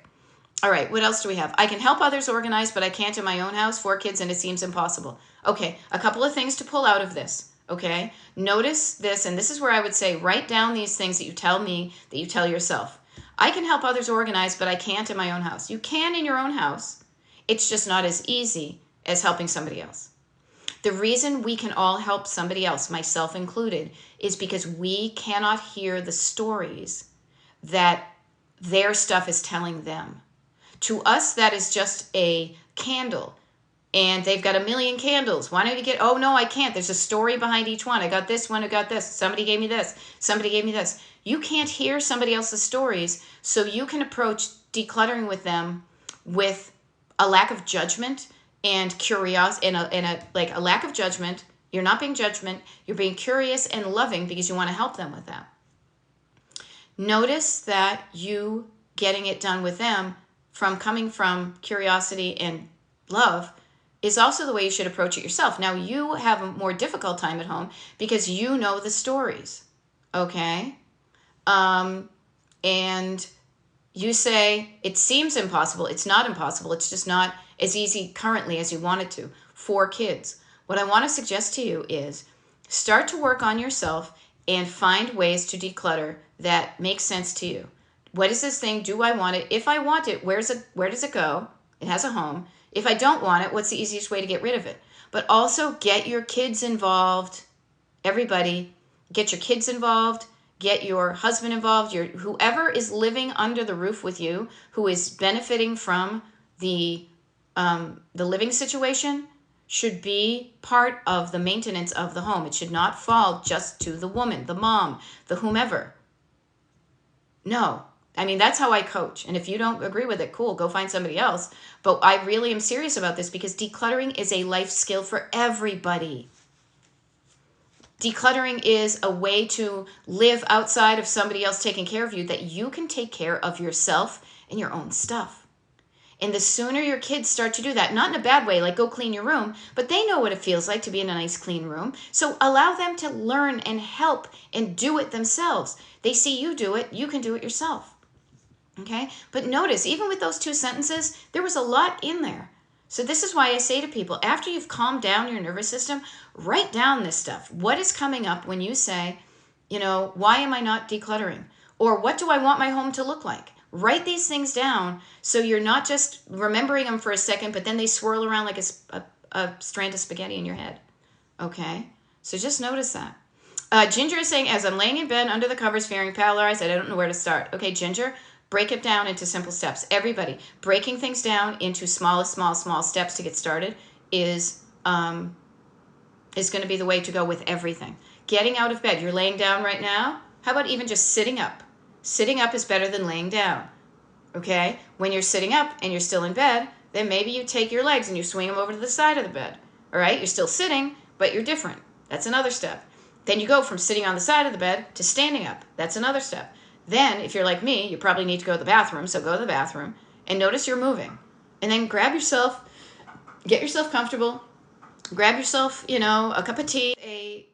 S1: All right, what else do we have? I can help others organize, but I can't in my own house, 4 kids, and it seems impossible. Okay, a couple of things to pull out of this, okay? Notice this, and this is where I would say write down these things that you tell me, that you tell yourself. I can help others organize, but I can't in my own house. You can in your own house. It's just not as easy as helping somebody else. The reason we can all help somebody else, myself included, is because we cannot hear the stories that their stuff is telling them. To us, that is just a candle. And they've got a million candles. Why don't you get, oh no, I can't. There's a story behind each one. I got this one, I got this. Somebody gave me this. Somebody gave me this. You can't hear somebody else's stories, so you can approach decluttering with them with a lack of judgment and curiosity, and a lack of judgment. You're not being judgment. You're being curious and loving because you want to help them with that. Notice that you getting it done with them coming from curiosity and love is also the way you should approach it yourself. Now, you have a more difficult time at home because you know the stories, okay? And you say, it seems impossible. It's not impossible. It's just not as easy currently as you want it to for kids. What I want to suggest to you is start to work on yourself and find ways to declutter that make sense to you. What is this thing? Do I want it? If I want it, where does it go? It has a home. If I don't want it, what's the easiest way to get rid of it? But also get your kids involved. Everybody, get your kids involved. Get your husband involved. Whoever is living under the roof with you, who is benefiting from the living situation, should be part of the maintenance of the home. It should not fall just to the woman, the mom, the whomever. No. I mean, that's how I coach. And if you don't agree with it, cool, go find somebody else. But I really am serious about this because decluttering is a life skill for everybody. Decluttering is a way to live outside of somebody else taking care of you, that you can take care of yourself and your own stuff. And the sooner your kids start to do that, not in a bad way, like go clean your room, but they know what it feels like to be in a nice clean room. So allow them to learn and help and do it themselves. They see you do it, you can do it yourself. Okay? But notice, even with those 2 sentences, there was a lot in there. So this is why I say to people, after you've calmed down your nervous system, write down this stuff. What is coming up when you say, why am I not decluttering? Or what do I want my home to look like? Write these things down so you're not just remembering them for a second, but then they swirl around like a strand of spaghetti in your head. Okay? So just notice that. Ginger is saying, as I'm laying in bed under the covers, fearing paralyzed, I don't know where to start. Okay, Ginger, break it down into simple steps. Everybody, breaking things down into small steps to get started is going to be the way to go with everything. Getting out of bed. You're laying down right now. How about even just sitting up? Sitting up is better than laying down. Okay? When you're sitting up and you're still in bed, then maybe you take your legs and you swing them over to the side of the bed. All right? You're still sitting, but you're different. That's another step. Then you go from sitting on the side of the bed to standing up. That's another step. Then, if you're like me, you probably need to go to the bathroom, so go to the bathroom and notice you're moving. And then grab yourself, get yourself comfortable, grab yourself, a cup of tea,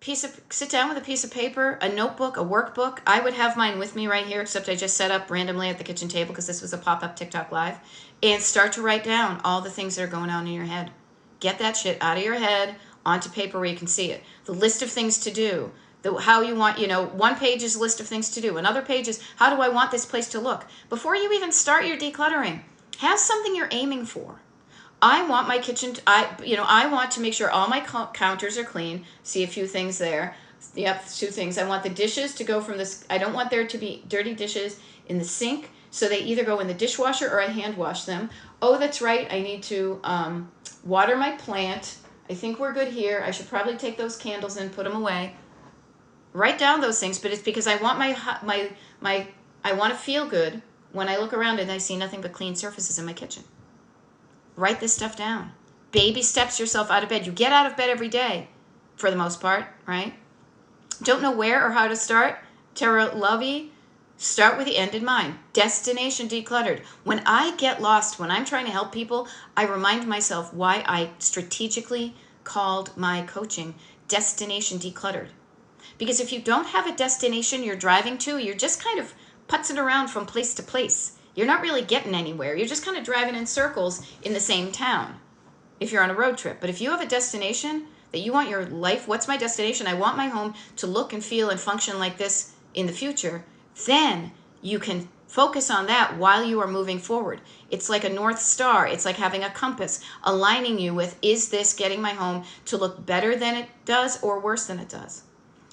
S1: sit down with a piece of paper, a notebook, a workbook. I would have mine with me right here, except I just set up randomly at the kitchen table because this was a pop-up TikTok live, and start to write down all the things that are going on in your head. Get that shit out of your head onto paper where you can see it. The list of things to do. How you want, one page is a list of things to do. Another page is, how do I want this place to look? Before you even start your decluttering, have something you're aiming for. I want my kitchen, I want to make sure all my counters are clean. See a few things there. Yep, 2 things. I want the dishes to go from this, I don't want there to be dirty dishes in the sink, so they either go in the dishwasher or I hand wash them. Oh, that's right, I need to water my plant. I think we're good here. I should probably take those candles and put them away. Write down those things, but it's because I want I want to feel good when I look around and I see nothing but clean surfaces in my kitchen. Write this stuff down. Baby steps yourself out of bed. You get out of bed every day, for the most part, right? Don't know where or how to start? Tara Lovey, start with the end in mind. Destination decluttered. When I get lost, when I'm trying to help people, I remind myself why I strategically called my coaching Destination Decluttered. Because if you don't have a destination you're driving to, you're just kind of putzing around from place to place. You're not really getting anywhere. You're just kind of driving in circles in the same town if you're on a road trip. But if you have a destination that you want your life, what's my destination? I want my home to look and feel and function like this in the future. Then you can focus on that while you are moving forward. It's like a North Star. It's like having a compass aligning you with, is this getting my home to look better than it does or worse than it does?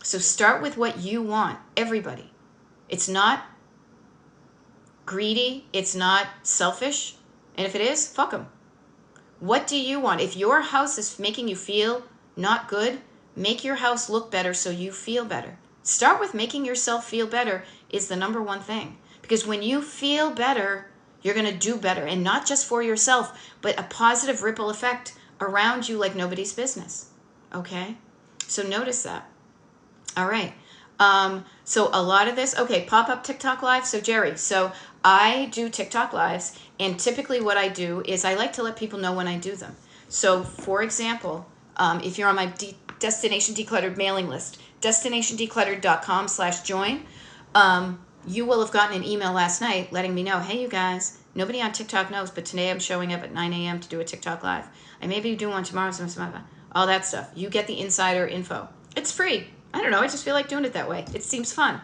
S1: So start with what you want, everybody. It's not greedy. It's not selfish. And if it is, fuck them. What do you want? If your house is making you feel not good, make your house look better so you feel better. Start with making yourself feel better is the number one thing. Because when you feel better, you're going to do better. And not just for yourself, but a positive ripple effect around you like nobody's business. Okay? So notice that. All right. So a lot of this, okay, pop-up TikTok live. So Jerry, so I do TikTok lives, and typically what I do is I like to let people know when I do them. So for example, if you're on my Destination Decluttered mailing list, destinationdecluttered.com/join, you will have gotten an email last night letting me know, hey, you guys, nobody on TikTok knows, but today I'm showing up at 9 a.m. to do a TikTok live. I maybe do one tomorrow, all that stuff. You get the insider info. It's free. I don't know. I just feel like doing it that way. It seems fun.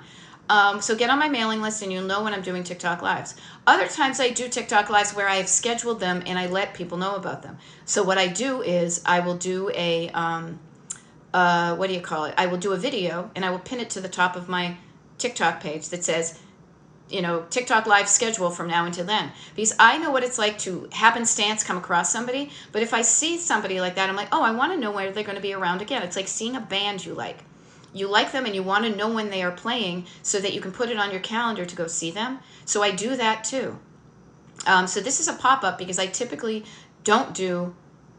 S1: So get on my mailing list and you'll know when I'm doing TikTok lives. Other times I do TikTok lives where I have scheduled them and I let people know about them. So what I do is I will do a, what do you call it? I will do a video and I will pin it to the top of my TikTok page that says, you know, TikTok live schedule from now until then. Because I know what it's like to happenstance come across somebody. But if I see somebody like that, I'm like, oh, I want to know where they're going to be around again. It's like seeing a band you like. You like them and you want to know when they are playing so that you can put it on your calendar to go see them. So I do that too. So this is a pop-up because I typically don't do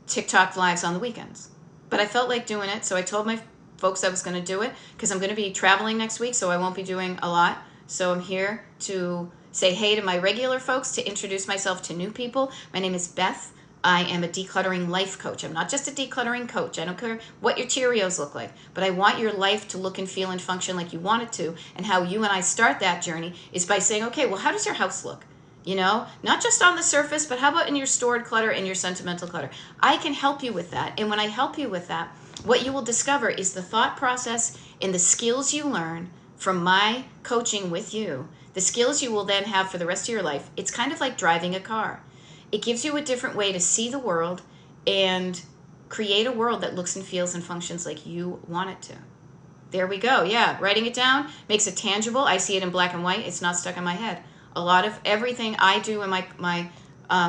S1: TikTok lives on the weekends. But I felt like doing it, so I told my folks I was going to do it because I'm going to be traveling next week, so I won't be doing a lot. So I'm here to say hey to my regular folks, to introduce myself to new people. My name is Beth. I am a decluttering life coach. I'm not just a decluttering coach. I don't care what your Cheerios look like, but I want your life to look and feel and function like you want it to. And how you and I start that journey is by saying, okay, well, how does your house look? You know, not just on the surface, but how about in your stored clutter and your sentimental clutter? I can help you with that. And when I help you with that, what you will discover is the thought process and the skills you learn from my coaching with you, the skills you will then have for the rest of your life. It's kind of like driving a car. It gives you a different way to see the world and create a world that looks and feels and functions like you want it to. There we go. Yeah, writing it down makes it tangible. I see it in black and white. It's not stuck in my head. A lot of everything I do in my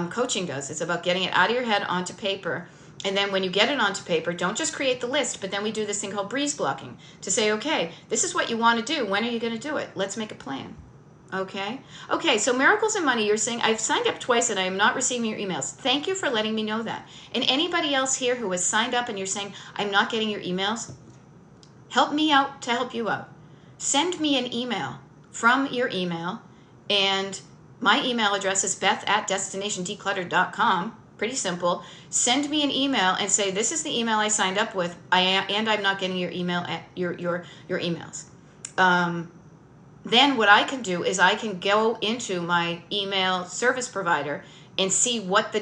S1: coaching does is about getting it out of your head onto paper. And then when you get it onto paper, don't just create the list, but then we do this thing called breeze blocking to say, okay, this is what you want to do. When are you going to do it? Let's make a plan. Okay. Okay. So Miracles and Money, you're saying I've signed up twice and I am not receiving your emails. Thank you for letting me know that. And anybody else here who has signed up and you're saying I'm not getting your emails, help me out to help you out. Send me an email from your email, and my email address is beth@destinationdecluttered.com. Pretty simple. Send me an email and say this is the email I signed up with. I'm not getting your email at your emails. Then what I can do is I can go into my email service provider and see what the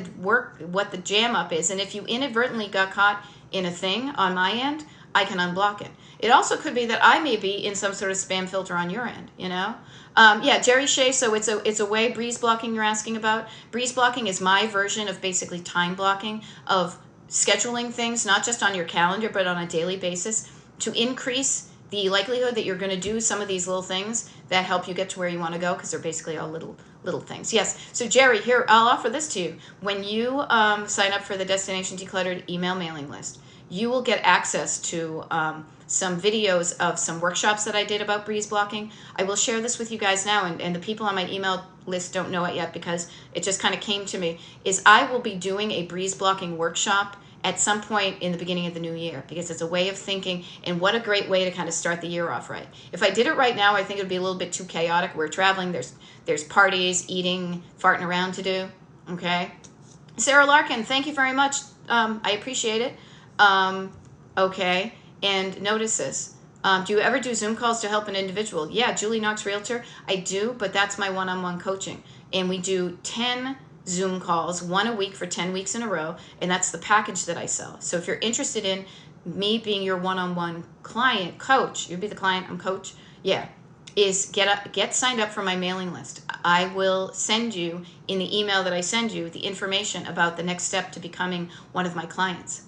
S1: jam up is. And if you inadvertently got caught in a thing on my end, I can unblock it. It also could be that I may be in some sort of spam filter on your end, you know? Yeah, Jerry Shea, so it's a way breeze blocking you're asking about. Breeze blocking is my version of basically time blocking, of scheduling things, not just on your calendar, but on a daily basis to increase the likelihood that you're going to do some of these little things that help you get to where you want to go, because they're basically all little things. Yes. So Jerry, here, I'll offer this to you. When you sign up for the Destination Decluttered email mailing list, you will get access to some videos of some workshops that I did about breeze blocking. I will share this with you guys now, and the people on my email list don't know it yet because it just kind of came to me, is I will be doing a breeze blocking workshop at some point in the beginning of the new year, because it's a way of thinking, and what a great way to kind of start the year off right. If I did it right now, I think it would be a little bit too chaotic. We're traveling, there's parties, eating, farting around to do, okay? Sarah Larkin, thank you very much. I appreciate it. Okay, and notice this. Do you ever do Zoom calls to help an individual? Yeah, Julie Knox Realtor, I do, but that's my one-on-one coaching. And we do 10 Zoom calls, 1 a week for 10 weeks in a row, and that's the package that I sell. So if you're interested in me being your one-on-one client, coach, you'll be the client, I'm coach, yeah, is get signed up for my mailing list. I will send you, in the email that I send you, the information about the next step to becoming one of my clients.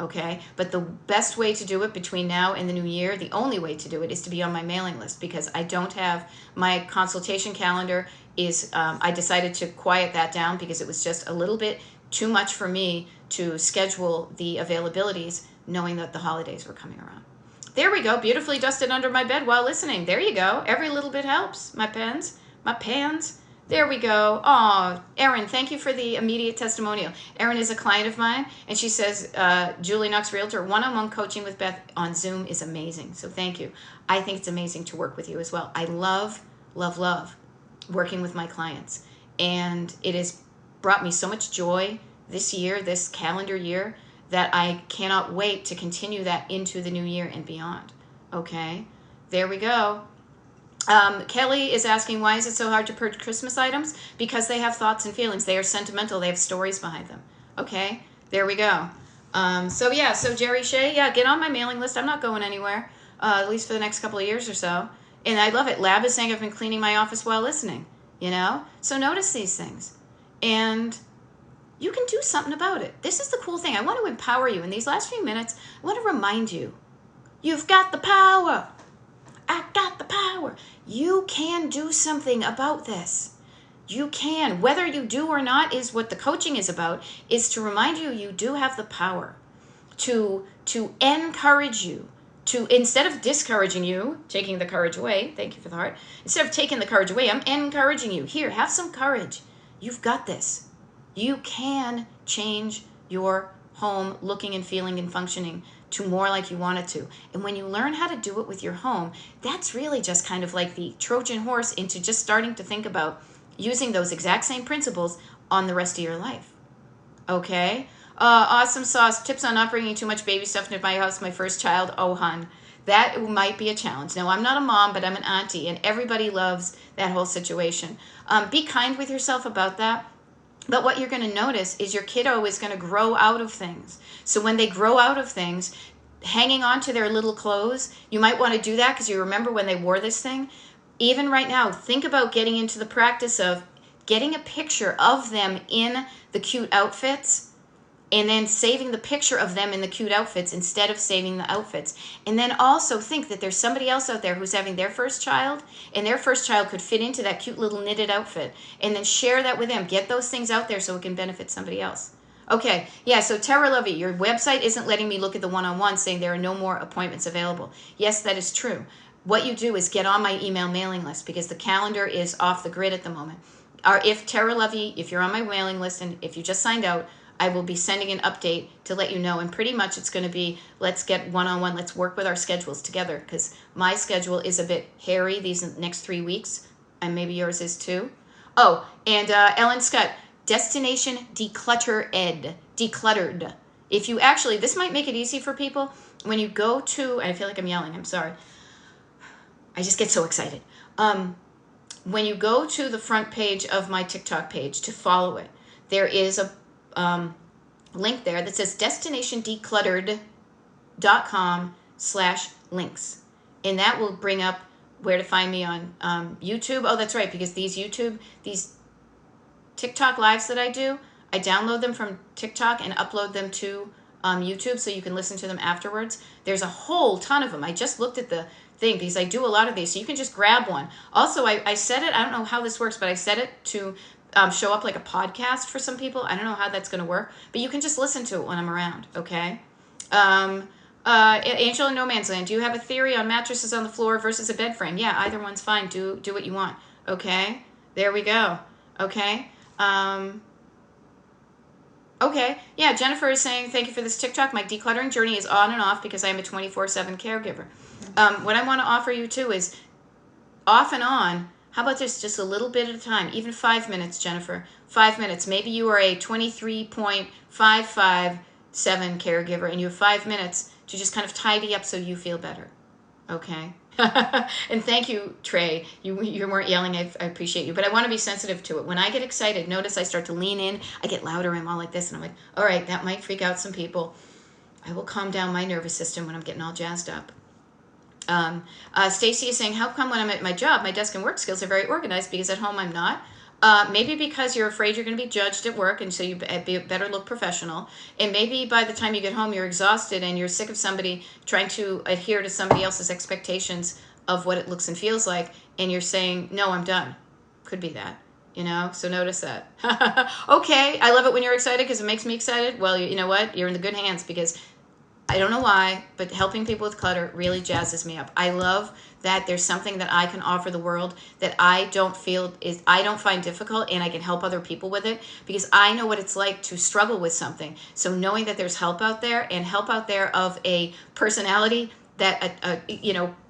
S1: Okay, but the best way to do it between now and the new year, the only way to do it, is to be on my mailing list, because I don't have my consultation calendar is I decided to quiet that down because it was just a little bit too much for me to schedule the availabilities knowing that the holidays were coming around. There we go. Beautifully dusted under my bed while listening. There you go. Every little bit helps. My pans. There we go. Oh, Erin, thank you for the immediate testimonial. Erin is a client of mine, and she says, Julie Knox Realtor, one-on-one coaching with Beth on Zoom is amazing. So thank you. I think it's amazing to work with you as well. I love, love, love working with my clients. And it has brought me so much joy this year, this calendar year, that I cannot wait to continue that into the new year and beyond. Okay, there we go. Kelly is asking, why is it so hard to purge Christmas items? Because they have thoughts and feelings. They are sentimental. They have stories behind them. Okay, there we go. So Jerry Shea, get on my mailing list. I'm not going anywhere, at least for the next couple of years or so. And I love it. Lab is saying I've been cleaning my office while listening, So notice these things. And you can do something about it. This is the cool thing. I want to empower you. In these last few minutes, I want to remind you, you've got the power. I got the power. You can do something about this. You can. Whether you do or not is what the coaching is about, is to remind you you do have the power to encourage you, to, instead of discouraging you, taking the courage away, thank you for the heart, instead of taking the courage away, I'm encouraging you. Here, have some courage. You've got this. You can change your home looking and feeling and functioning to more like you want it to. And when you learn how to do it with your home, that's really just kind of like the Trojan horse into just starting to think about using those exact same principles on the rest of your life. Okay? Awesome sauce. Tips on not bringing too much baby stuff into my house, my first child. Oh, hun. That might be a challenge. Now, I'm not a mom, but I'm an auntie, and everybody loves that whole situation. Be kind with yourself about that. But what you're going to notice is your kiddo is going to grow out of things. So when they grow out of things, hanging on to their little clothes, you might want to do that because you remember when they wore this thing. Even right now, think about getting into the practice of getting a picture of them in the cute outfits and then saving the picture of them in the cute outfits instead of saving the outfits. And then also think that there's somebody else out there who's having their first child, and their first child could fit into that cute little knitted outfit. And then share that with them. Get those things out there so it can benefit somebody else. Okay, so Tara Lovey, your website isn't letting me look at the one-on-one, saying there are no more appointments available. Yes, that is true. What you do is get on my email mailing list because the calendar is off the grid at the moment. Or if Tara Lovey, if you're on my mailing list and if you just signed out, I will be sending an update to let you know. And pretty much it's going to be, let's get one-on-one. Let's work with our schedules together because my schedule is a bit hairy these next 3 weeks. And maybe yours is too. Oh, and Ellen Scott, Destination Decluttered. Decluttered. If you actually, this might make it easy for people. When you go to, I feel like I'm yelling. I'm sorry. I just get so excited. When you go to the front page of my TikTok page to follow it, there is a link there that says destinationdecluttered.com/links. And that will bring up where to find me on YouTube. Oh, that's right, because these TikTok lives that I do, I download them from TikTok and upload them to YouTube so you can listen to them afterwards. There's a whole ton of them. I just looked at the thing because I do a lot of these, so you can just grab one. Also, I set it, I don't know how this works, but I set it to show up like a podcast for some people. I don't know how that's going to work, but you can just listen to it when I'm around, okay? Angel in No Man's Land, do you have a theory on mattresses on the floor versus a bed frame? Yeah, either one's fine. Do what you want, okay? There we go, okay? Okay, yeah, Jennifer is saying, thank you for this TikTok. My decluttering journey is on and off because I am a 24/7 caregiver. What I want to offer you too is off and on. How about just a little bit at a time, even 5 minutes, Jennifer, 5 minutes. Maybe you are a 23.557 caregiver and you have 5 minutes to just kind of tidy up so you feel better, okay? And thank you, Trey. You weren't yelling. I appreciate you. But I want to be sensitive to it. When I get excited, notice I start to lean in. I get louder. I'm all like this. And I'm like, all right, that might freak out some people. I will calm down my nervous system when I'm getting all jazzed up. Stacy is saying, how come when I'm at my job, my desk and work skills are very organized because at home I'm not? Maybe because you're afraid you're going to be judged at work and so you better look professional. And maybe by the time you get home, you're exhausted and you're sick of somebody trying to adhere to somebody else's expectations of what it looks and feels like. And you're saying, no, I'm done. Could be that. you know, so notice that. Okay, I love it when you're excited because it makes me excited. Well, you know what? You're in the good hands because I don't know why, but helping people with clutter really jazzes me up. I love that there's something that I can offer the world that I don't find difficult, and I can help other people with it because I know what it's like to struggle with something. So knowing that there's help out there, and help out there of a personality that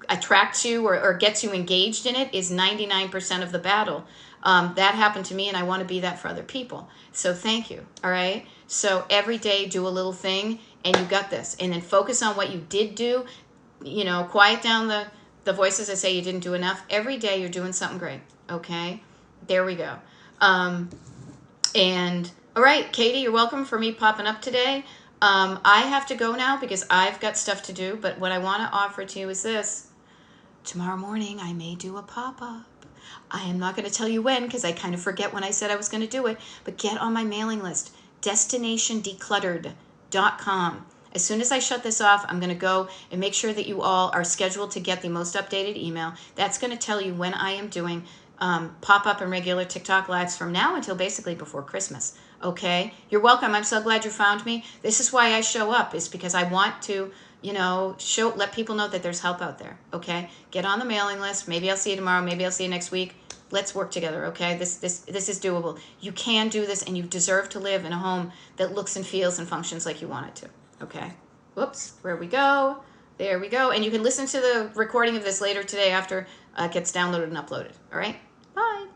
S1: attracts you or gets you engaged in it, is 99% of the battle. That happened to me, and I want to be that for other people. So thank you. All right. So every day do a little thing, and you got this. And then focus on what you did do. You know, quiet down the voices that say you didn't do enough. Every day you're doing something great. Okay. There we go. And all right, Katie, you're welcome for me popping up today. I have to go now because I've got stuff to do. But what I want to offer to you is this. Tomorrow morning, I may do a pop-up. I am not going to tell you when because I kind of forget when I said I was going to do it. But get on my mailing list, destinationdecluttered.com. As soon as I shut this off, I'm going to go and make sure that you all are scheduled to get the most updated email. That's going to tell you when I am doing pop-up and regular TikTok lives from now until basically before Christmas. Okay? You're welcome. I'm so glad you found me. This is why I show up, is because I want to, let people know that there's help out there. Okay? Get on the mailing list. Maybe I'll see you tomorrow. Maybe I'll see you next week. Let's work together, okay? This is doable. You can do this, and you deserve to live in a home that looks and feels and functions like you want it to, okay? Whoops, where we go? There we go. And you can listen to the recording of this later today after it gets downloaded and uploaded, all right? Bye.